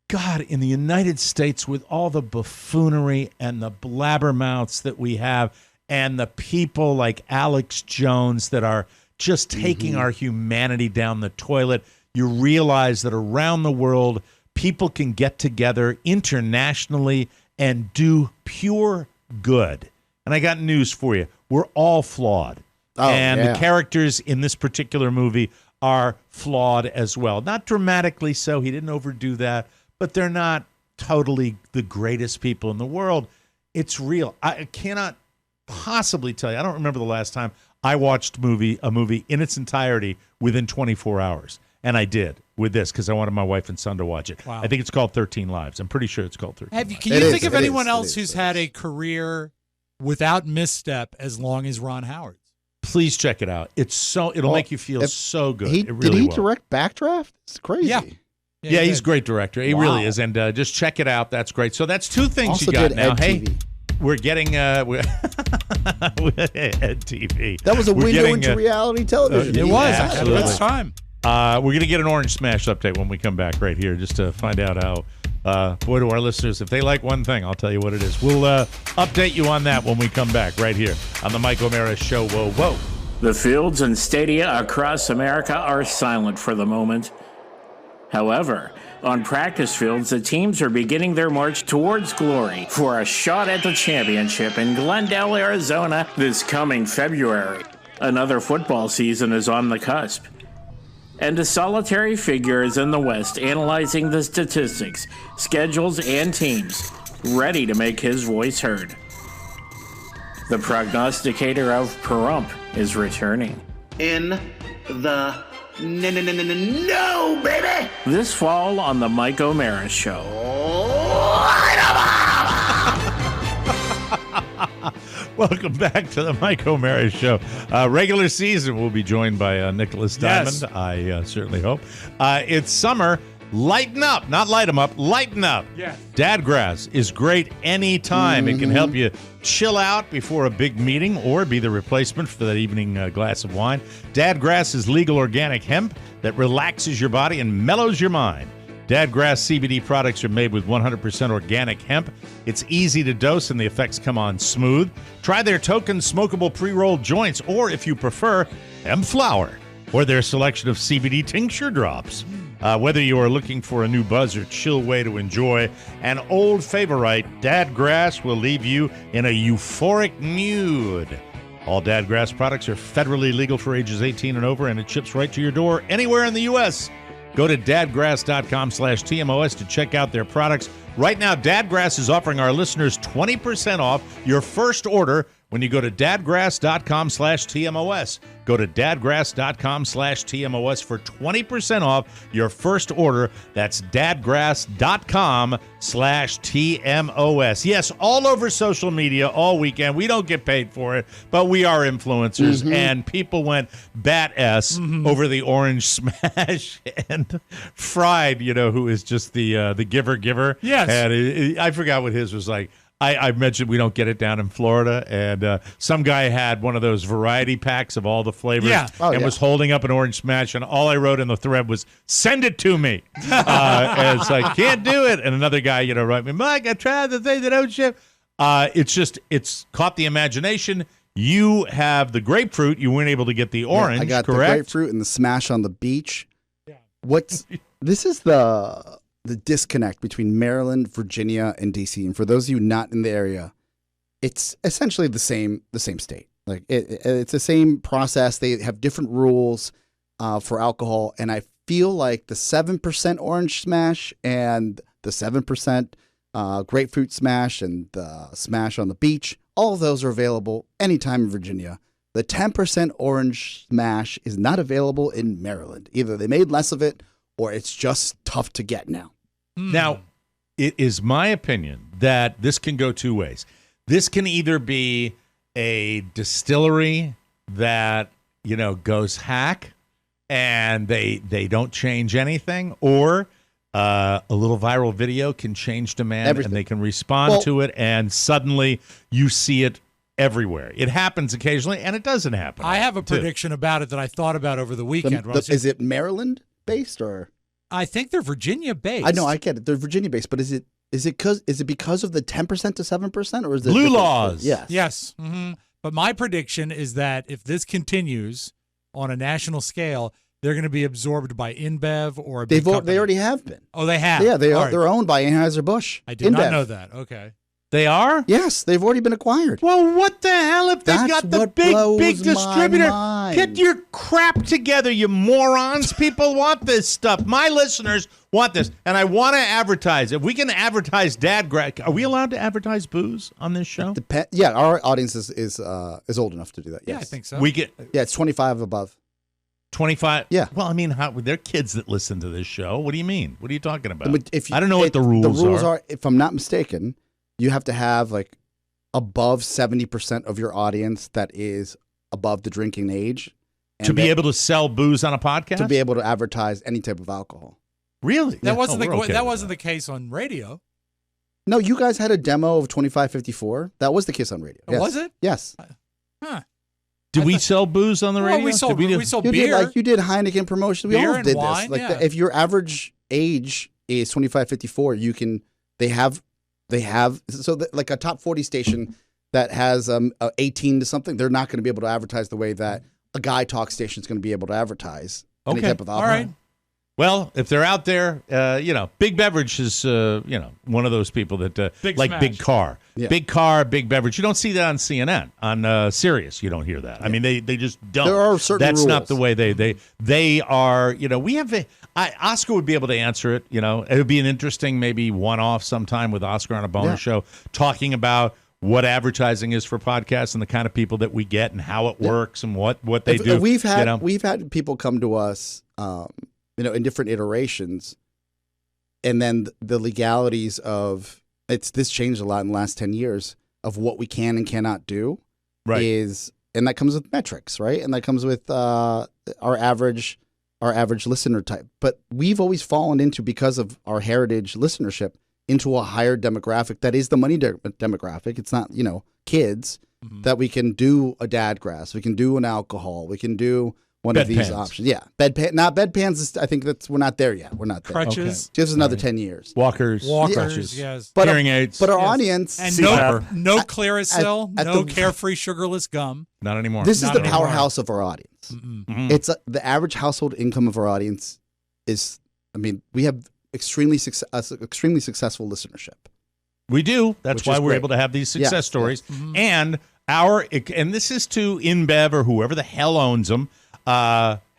God, in the United States, with all the buffoonery and the blabbermouths that we have, and the people like Alex Jones that are just taking our humanity down the toilet, you realize that around the world, people can get together internationally and do pure good. And I got news for you. We're all flawed. The characters in this particular movie are flawed as well. Not dramatically so. He didn't overdo that. But they're not totally the greatest people in the world. It's real. I cannot possibly tell you. I don't remember the last time I watched a movie in its entirety within 24 hours. And I did with this because I wanted my wife and son to watch it. Wow. I think it's called 13 Lives. I'm pretty sure it's called 13 Lives. Can you think of anyone else who's had a career without misstep as long as Ron Howard's? Please check it out. It'll make you feel so good. Did he direct Backdraft? It's crazy. Yeah, he's a great director. He really is. And just check it out. That's great. So that's two things also you got did now. Ed Hey, TV. we're getting Ed TV. That was a window into reality television. It was. Absolutely. It's time. We're going to get an Orange Smash update when we come back right here just to find out how, boy, to our listeners, if they like one thing, I'll tell you what it is. We'll update you on that when we come back right here on the Mike O'Mara Show. Whoa, whoa. The fields and stadia across America are silent for the moment. However, on practice fields, the teams are beginning their march towards glory for a shot at the championship in Glendale, Arizona this coming February. Another football season is on the cusp. And a solitary figure is in the West analyzing the statistics, schedules, and teams, ready to make his voice heard. The prognosticator of Perump is returning. In the no, baby! This fall on the Mike O'Mara Show. Welcome back to the Mike O'Mara Show. Regular season, we'll be joined by Nicholas Diamond. Yes. I certainly hope. It's summer. Lighten up. Not light them up. Lighten up. Yeah. Dadgrass is great anytime. It can help you chill out before a big meeting or be the replacement for that evening glass of wine. Dadgrass is legal organic hemp that relaxes your body and mellows your mind. Dadgrass CBD products are made with 100% organic hemp. It's easy to dose and the effects come on smooth. Try their token smokable pre-rolled joints, or if you prefer, hemp flower, or their selection of CBD tincture drops. Whether you are looking for a new buzz or chill way to enjoy an old favorite, Dadgrass will leave you in a euphoric mood. All Dadgrass products are federally legal for ages 18 and over, and it ships right to your door anywhere in the U.S. Go to dadgrass.com/TMOS to check out their products. Right now, Dadgrass is offering our listeners 20% off your first order when you go to dadgrass.com/TMOS. Go to dadgrass.com/TMOS for 20% off your first order. That's dadgrass.com/TMOS. Yes, all over social media all weekend. We don't get paid for it, but we are influencers, and people went bat-ass over the Orange Smash and Fried, who is just the giver. Yes. And I forgot what his was like. I mentioned we don't get it down in Florida, and some guy had one of those variety packs of all the flavors and was holding up an Orange Smash, and all I wrote in the thread was, send it to me. And it's like, can't do it. And another guy, wrote me, Mike, I tried the thing that don't ship. It's caught the imagination. You have the grapefruit. You weren't able to get the orange, I got correct? the grapefruit and the Smash on the beach. Yeah. This is the disconnect between Maryland, Virginia, and DC. And for those of you not in the area, it's essentially the same state. Like it's the same process. They have different rules for alcohol, and I feel like the 7% Orange Smash and the 7% Grapefruit Smash and the Smash on the beach, all of those are available anytime in Virginia. The 10% Orange Smash is not available in Maryland. Either they made less of it or it's just tough to get now. Now, it is my opinion that this can go two ways. This can either be a distillery that, goes hack and they don't change anything, or a little viral video can change demand and they can respond to it, and suddenly you see it everywhere. It happens occasionally, and it doesn't happen. I have a prediction about it that I thought about over the weekend. Is it Maryland based or? I think they're Virginia based. I know, I get it. They're Virginia based, but is it because of the 10% to 7%, or is it blue laws? Yes. Mm-hmm. But my prediction is that if this continues on a national scale, they're going to be absorbed by InBev or a big company. They already have been. Oh, they have. Yeah, they're owned by Anheuser-Busch. I did not know that. Okay. They are? Yes, they've already been acquired. Well, what the hell if they've got the big distributor? Get your crap together, you morons. People want this stuff. My listeners want this, and I want to advertise. If we can advertise are we allowed to advertise booze on this show? Yeah, our audience is old enough to do that. Yes. Yeah, I think so. Yeah, it's 25 above. 25? Yeah. Well, I mean, there are kids that listen to this show. What do you mean? What are you talking about? I don't know what the rules are. The rules are, if I'm not mistaken, you have to have like above 70% of your audience that is above the drinking age. To be able to sell booze on a podcast? To be able to advertise any type of alcohol. Really? That wasn't the case on radio. No, you guys had a demo of 2554. That was the case on radio. Yes. Was it? Yes. Huh. Did we sell booze on the radio? We sold beer. You did Heineken promotion. We beer all and did wine, this. Like if your average age is 2554, they have like a top 40 station that has 18 to something. They're not going to be able to advertise the way that a Guy Talk station is going to be able to advertise any type of alcohol. All right. Well, if they're out there, Big Beverage is, one of those people that Big Car. Yeah. Big Car, Big Beverage. You don't see that on CNN. On Sirius, you don't hear that. Yeah. I mean, they just don't. There are certain That's rules. not the way they are. We have Oscar would be able to answer it. It would be an interesting maybe one-off sometime with Oscar on a bonus show talking about what advertising is for podcasts and the kind of people that we get and how it works and what they do. We've had people come to us, in different iterations, and then the legalities of this changed a lot in the last 10 years of what we can and cannot do. Right. And that comes with metrics, right? And that comes with our average listener type. But we've always fallen into, because of our heritage listenership, into a higher demographic that is the money demographic. It's not, kids, that we can do a dadgrass, we can do an alcohol, we can do one of these options. Yeah. Bedpans, I think we're not there yet. We're not there. Crutches. Okay. Gives us another 10 years. Walkers, yes. But hearing aids. But our audience. And no Clearasil, no carefree sugarless gum. Not anymore. This is the powerhouse of our audience. Mm-hmm. It's the average household income of our audience is, we have extremely successful listenership. We do. That's why we're able to have these success stories. Mm-hmm. And this is to InBev or whoever the hell owns them. Mr.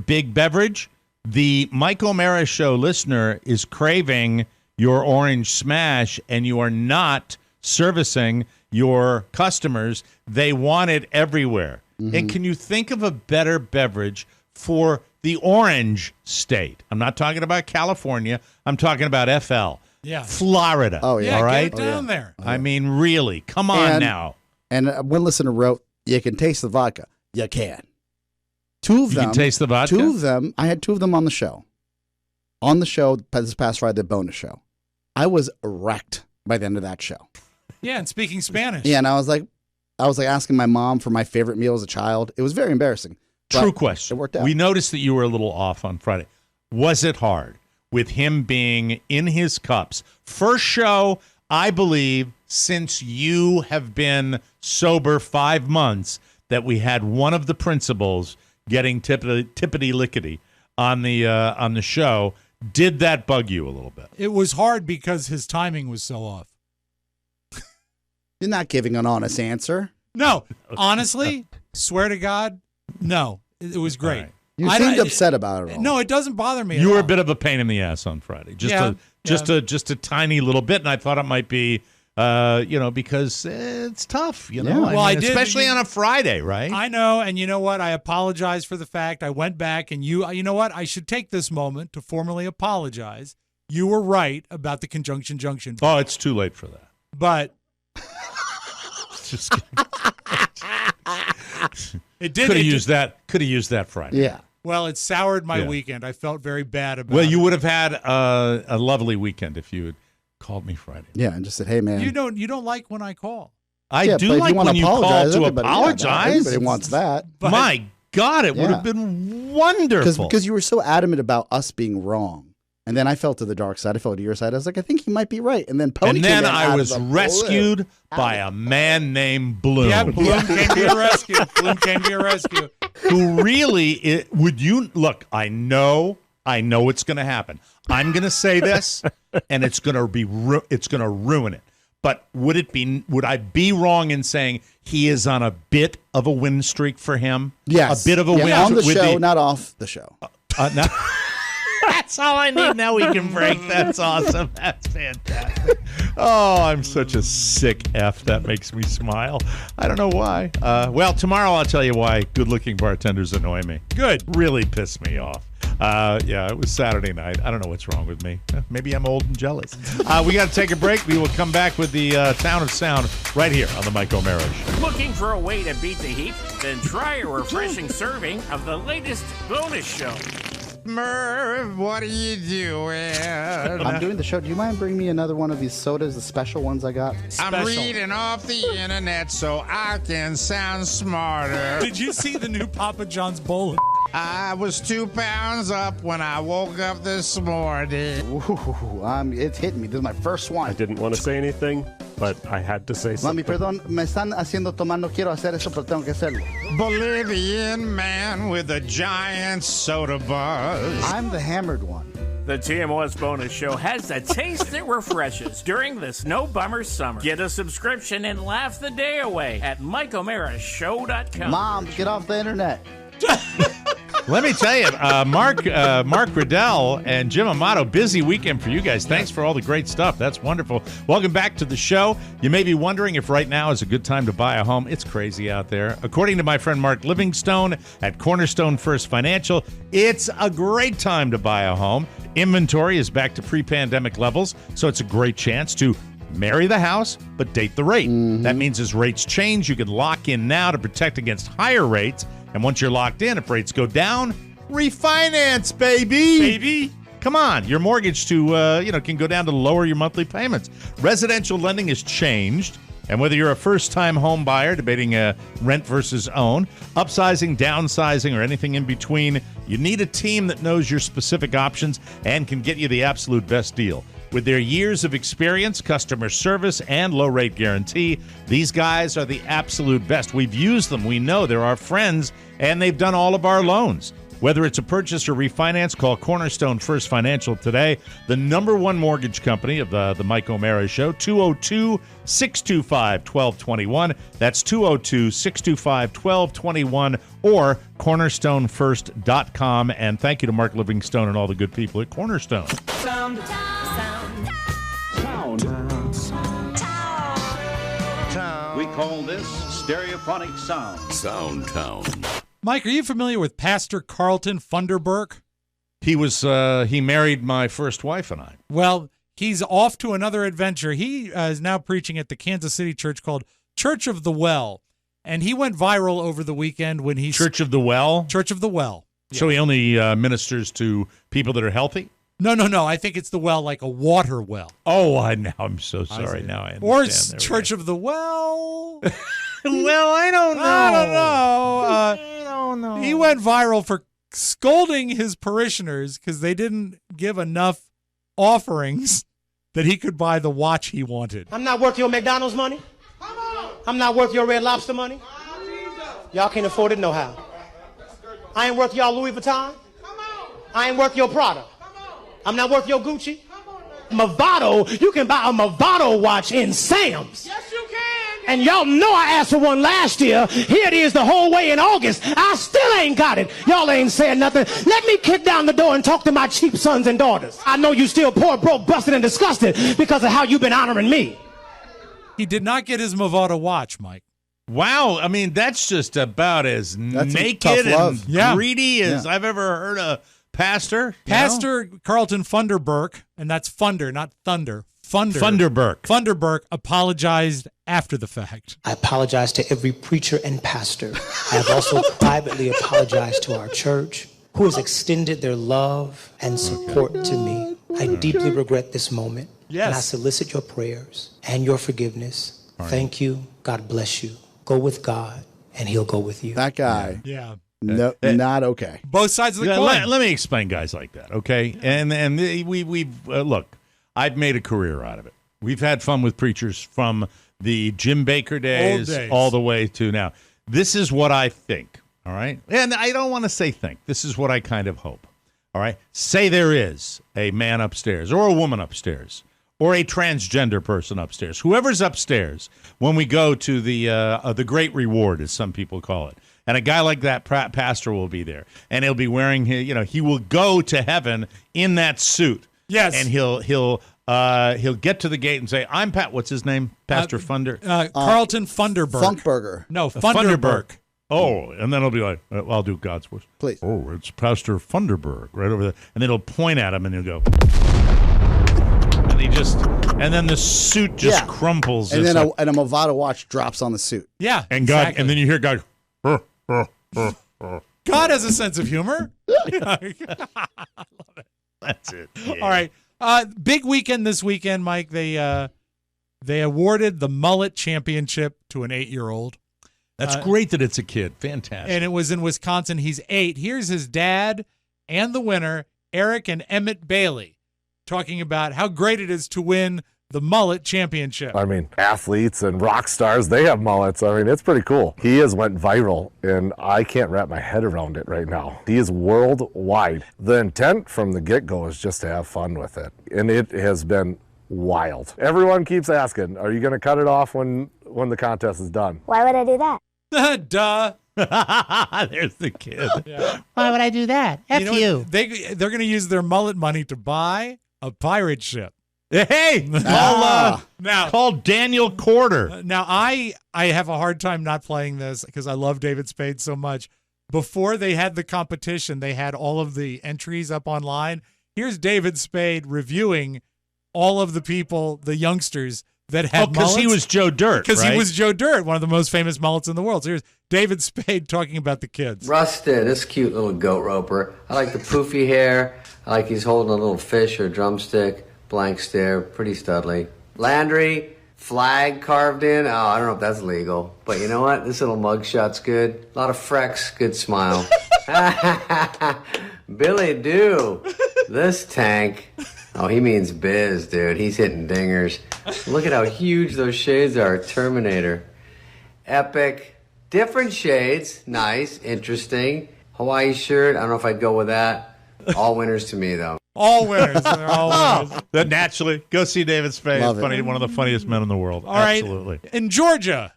Big Beverage, the Mike O'Mara Show listener is craving your Orange Smash, and you are not servicing your customers. They want it everywhere. Mm-hmm. And can you think of a better beverage for the Orange State? I'm not talking about California. I'm talking about FL. Yeah. Florida. Oh, yeah. All right? Get it down there. I mean, really. Come on now. And one listener wrote, you can taste the vodka. You can. Two of them. You can taste the vodka? Two of them. I had two of them on the show. On the show, this past Friday, the bonus show. I was wrecked by the end of that show. Yeah, and speaking Spanish. Yeah, and I was like asking my mom for my favorite meal as a child. It was very embarrassing. True question. It worked out. We noticed that you were a little off on Friday. Was it hard with him being in his cups? First show, I believe, since you have been sober 5 months, that we had one of the principals getting tippity-lickety on the show. Did that bug you a little bit? It was hard because his timing was so off. You're not giving an honest answer. No, honestly, swear to God, no. It was great. Right. You seemed upset about it all. No, it doesn't bother me. You were a bit of a pain in the ass on Friday. Just a tiny little bit, and I thought it might be because it's tough, Yeah. Well, I did, especially on a Friday, right? I know, and you know what? I apologize for the fact I went back, and you know what? I should take this moment to formally apologize. You were right about the conjunction junction. Oh, it's too late for that. But Just kidding. it did. Could have used that. Could have used that Friday. Yeah. Well, it soured my Yeah. weekend. I felt very bad about it. Well, you would have had a lovely weekend if you had called me Friday. Yeah, and just said, "Hey, man." You don't like when I call. I Yeah, do but if like you wanna when you call apologize, to everybody- yeah, apologize. everybody wants that. But- My God, it would Yeah. have been wonderful. Because you were so adamant about us being wrong. And then I fell to the dark side. I fell to your side. I was like, I think he might be right. And then Pony and came then in I out of was the rescued blue. by a man named Bloom. Yeah, Bloom came to your rescue. Bloom came to your rescue. Who really would you look? I know it's going to happen. I'm going to say this, and it's going to it's going to ruin it. But would I be wrong in saying he is on a bit of a win streak for him? Yes. A bit of a win on the with show, not off the show. No. That's all I need. Now we can break. That's awesome. That's fantastic. Oh, I'm such a sick F. That makes me smile. I don't know why. Well, tomorrow I'll tell you why good-looking bartenders annoy me. Good. Really piss me off. Yeah, it was Saturday night. I don't know what's wrong with me. Maybe I'm old and jealous. We got to take a break. We will come back with the Town of Sound right here on the Mike O'Mara Show. Looking for a way to beat the heat? Then try a refreshing serving of the latest bonus show. Merv, what are you doing? I'm doing the show. Do you mind bringing me another one of these sodas, the special ones I got? I'm reading off the internet so I can sound smarter. Did you see the new Papa John's bowl? I was 2 pounds up when I woke up this morning. Ooh, it's hitting me. This is my first one. I didn't want to say anything, but I had to say something. Mami, perdón, me están haciendo tomar. No quiero hacer eso, pero tengo que hacerlo. Bolivian man with a giant soda buzz. I'm the hammered one. The TMOS bonus show has a taste that refreshes during this no bummer summer. Get a subscription and laugh the day away at MikeO'MaraShow.com. Mom, get off the internet. Let me tell you, Mark Riddell and Jim Amato, busy weekend for you guys. Thanks for all the great stuff. That's wonderful. Welcome back to the show. You may be wondering if right now is a good time to buy a home. It's crazy out there. According to my friend Mark Livingstone at Cornerstone First Financial, it's a great time to buy a home. Inventory is back to pre-pandemic levels, so it's a great chance to marry the house, but date the rate. That means as rates change, you can lock in now to protect against higher rates. And once you're locked in, if rates go down, refinance, baby. Come on, your mortgage can go down to lower your monthly payments. Residential lending has changed, and whether you're a first-time home buyer debating rent versus own, upsizing, downsizing, or anything in between, you need a team that knows your specific options and can get you the absolute best deal. With their years of experience, customer service, and low-rate guarantee, these guys are the absolute best. We've used them. We know they're our friends, and they've done all of our loans. Whether it's a purchase or refinance, call Cornerstone First Financial today, the #1 mortgage company of the Mike O'Mara Show, 202-625-1221. That's 202-625-1221 or cornerstonefirst.com. And thank you to Mark Livingstone and all the good people at Cornerstone. Sound. We call this stereophonic sound. Soundtown. Mike, are you familiar with Pastor Carlton Funderburk? He married my first wife and I. Well, he's off to another adventure. He is now preaching at the Kansas City church called Church of the Well. And he went viral over the weekend when he... Church of the Well? Church of the Well. So he only ministers to people that are healthy? No. I think it's the well, like a water well. Oh, I'm so sorry. Now I understand. Or it's Church of the Well. Well, I don't know. I don't know. He went viral for scolding his parishioners because they didn't give enough offerings that he could buy the watch he wanted. I'm not worth your McDonald's money. I'm not worth your Red Lobster money. Y'all can't afford it no how. I ain't worth y'all Louis Vuitton. I ain't worth your Prada. I'm not worth your Gucci. Movado, you can buy a Movado watch in Sam's. Yes, you can. And y'all know I asked for one last year. Here it is the whole way in August. I still ain't got it. Y'all ain't saying nothing. Let me kick down the door and talk to my cheap sons and daughters. I know you still poor, broke, busted, and disgusted because of how you've been honoring me. He did not get his Movado watch, Mike. Wow. I mean, that's just about as That's naked tough and love. greedy as I've ever heard a pastor. Pastor Carlton Funderburk, and that's Funder, not Thunder. Funderburk. Funderburk apologized after the fact. I apologize to every preacher and pastor. I have also privately apologized to our church, who has extended their love and support to me. I deeply regret this moment. Yes. And I solicit your prayers and your forgiveness. Thank you. God bless you. Go with God, and he'll go with you. That guy. Yeah. No, not okay. Both sides of the coin. Let me explain guys like that, okay? And we've look, I've made a career out of it. We've had fun with preachers from the Jim Baker days all the way to now. This is what I think, all right? And I don't want to say think. This is what I kind of hope, all right? Say there is a man upstairs or a woman upstairs or a transgender person upstairs, whoever's upstairs, when we go to the great reward, as some people call it. And a guy like that pastor will be there, and he'll be wearing his, he will go to heaven in that suit. Yes, and he'll get to the gate and say, "I'm Pat." What's his name? Pastor Funder. Carlton Funderburk. Funkburger. No, Funderburk. Oh, and then he'll be like, "I'll do God's voice, please." Oh, it's Pastor Funderburk right over there, and then he'll point at him and he'll go, and then the suit just crumples, and then a Movado watch drops on the suit. Yeah, and God, exactly. and then you hear God. God has a sense of humor. I love it. That's it. Yeah. All right. Big weekend this weekend, Mike. They awarded the Mullet Championship to an 8-year-old. That's great that it's a kid. Fantastic. And it was in Wisconsin. He's 8. Here's his dad and the winner, Eric and Emmett Bailey, talking about how great it is to win the Mullet Championship. I mean, athletes and rock stars, they have mullets. I mean, it's pretty cool. He has went viral, and I can't wrap my head around it right now. He is worldwide. The intent from the get-go is just to have fun with it, and it has been wild. Everyone keeps asking, are you going to cut it off when the contest is done? Why would I do that? Duh. There's the kid. Yeah. Why would I do that? F you. They're going to use their mullet money to buy a pirate ship. Hey, call Daniel Corder. Now, I have a hard time not playing this because I love David Spade so much. Before they had the competition, they had all of the entries up online. Here's David Spade reviewing all of the people, the youngsters that had mullets. Because he was Joe Dirt, Because right? he was Joe Dirt, one of the most famous mullets in the world. So here's David Spade talking about the kids. Rusted, this cute little goat roper. I like the poofy hair. I like he's holding a little fish or drumstick. Blank stare, pretty studly. Landry, flag carved in. Oh, I don't know if that's legal. But you know what? This little mugshot's good. A lot of frecks, good smile. Billy Doo, this tank. Oh, he means biz, dude. He's hitting dingers. Look at how huge those shades are. Terminator. Epic. Different shades. Nice. Interesting. Hawaii shirt. I don't know if I'd go with that. All winners to me, though. All winners. They're all winners. That naturally. Go see David Spade. Love it. Funny, one of the funniest men in the world. All right. Absolutely. In Georgia,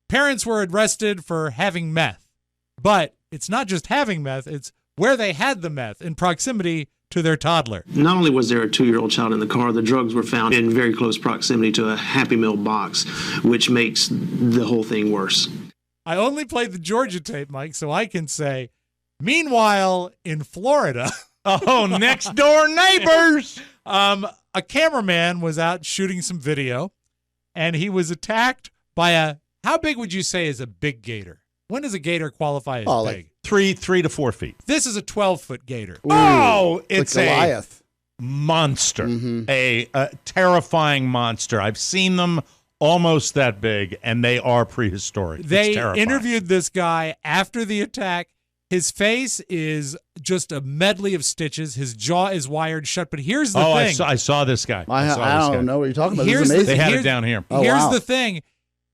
parents were arrested for having meth. But it's not just having meth, it's where they had the meth in proximity to their toddler. Not only was there a 2-year-old child in the car, the drugs were found in very close proximity to a Happy Meal box, which makes the whole thing worse. I only played the Georgia tape, Mike, so I can say, meanwhile, in Florida... Oh, next door neighbors. A cameraman was out shooting some video, and he was attacked by how big would you say is a big gator? When does a gator qualify as big? Like 3 to 4 feet. This is a 12-foot gator. Ooh, oh, it's like Goliath. A monster, a terrifying monster. I've seen them almost that big, and they are prehistoric. They interviewed this guy after the attack. His face is just a medley of stitches. His jaw is wired shut. But here's the thing. I saw this guy. I don't know what you're talking about. This is amazing. They had it down here. Here's the thing.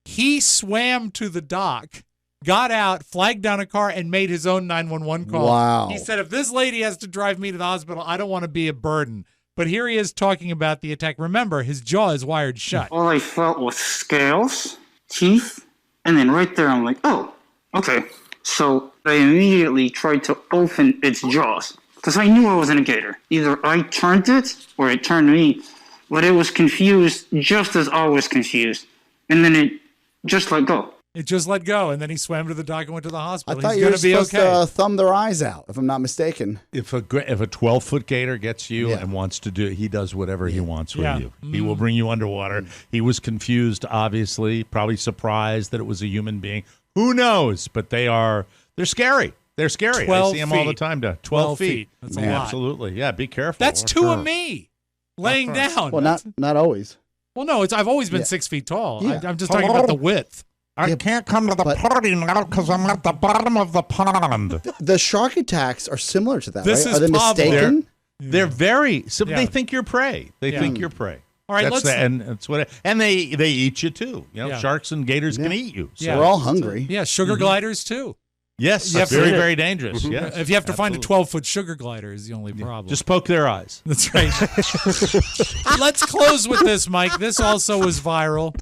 He swam to the dock, got out, flagged down a car, and made his own 911 call. Wow. He said, if this lady has to drive me to the hospital, I don't want to be a burden. But here he is talking about the attack. Remember, his jaw is wired shut. All I felt was scales, teeth, and then right there I'm like, oh, okay. So I immediately tried to open its jaws because I knew I was in a gator. Either I turned it or it turned me, but it was confused just as I was confused. and then it just let go. It just let go, and then he swam to the dock and went to the I hospital. thought He's you were going to be supposed okay. to thumb their eyes out, if I'm not mistaken. If a 12-foot gator gets you and wants to do, he does whatever he wants with you. He will bring you underwater. He was confused, obviously, probably surprised that it was a human being. Who knows? But they're scary. They're scary. I see them all the time. 12 feet. That's a lot. Absolutely. Yeah, be careful. That's two of me laying down. Well, not always. Well, no, I've always been 6 feet tall. Yeah. I'm just talking about the width. I can't come to the party now because I'm at the bottom of the pond. The shark attacks are similar to that, This right? is Are they Pablo. mistaken? They're very. So Yeah. They think you're prey. They think you're prey. All right, let's. And that's what. And they eat you too. You know, Yeah. sharks and gators can eat you. So. We're all hungry. Yeah, sugar gliders too. Yes, You have very, to- very dangerous. Yes, If you have to find a absolutely. 12-foot sugar glider is the only problem. Just poke their eyes. That's right. Let's close with this, Mike. This also was viral.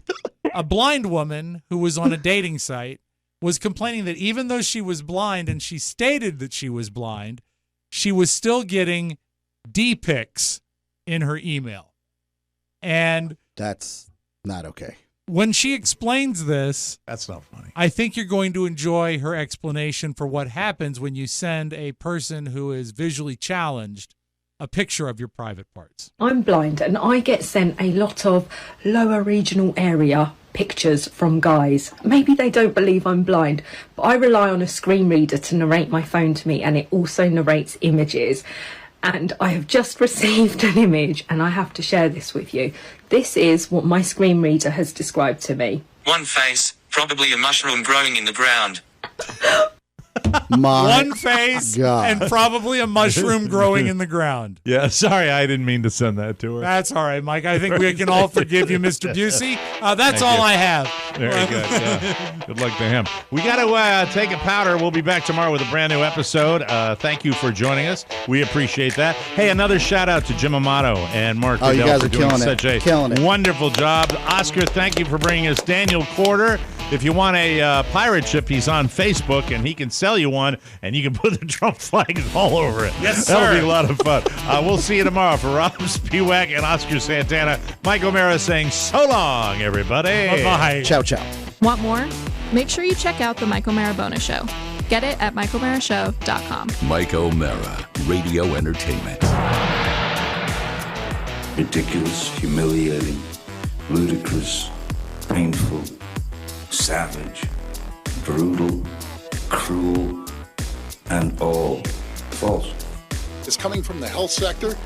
A blind woman who was on a dating site was complaining that even though she was blind and she stated that she was blind, she was still getting D-pics in her email. And That's not okay. when she explains this, That's not funny. I think you're going to enjoy her explanation for what happens when you send a person who is visually challenged a picture of your private parts. I'm blind and I get sent a lot of lower regional area pictures from guys. Maybe they don't believe I'm blind, but I rely on a screen reader to narrate my phone to me, and it also narrates images. And I have just received an image and I have to share this with you. This is what my screen reader has described to me. One face, probably a mushroom growing in the ground. One face God. and probably a mushroom growing in the ground. Yeah, sorry, I didn't mean to send that to her. That's all right, Mike. I think we can all forgive you, Mr. Busey. That's all I have. Very good. Yeah. Good luck to him. We got to take a powder. We'll be back tomorrow with a brand new episode. Thank you for joining us. We appreciate that. Hey, another shout out to Jim Amato and Mark Oh, you Riddell guys for are doing killing such it. a Killing it. wonderful job. Oscar, thank you for bringing us Daniel Corder. If you want a pirate ship, he's on Facebook, and he can sell you one, and you can put the Trump flags all over it. Yes, sir. That'll be a lot of fun. We'll see you tomorrow. For Rob Spiewak and Oscar Santana, Mike O'Mara saying so long, everybody. Bye-bye. Ciao, ciao. Want more? Make sure you check out the Mike O'Mara Bonus Show. Get it at MikeO'MaraShow.com. Mike O'Mara, radio entertainment. Ridiculous, humiliating, ludicrous, painful, savage, brutal, cruel, and all false. It's coming from the health sector.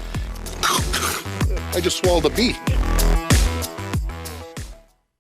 I just swallowed a bee.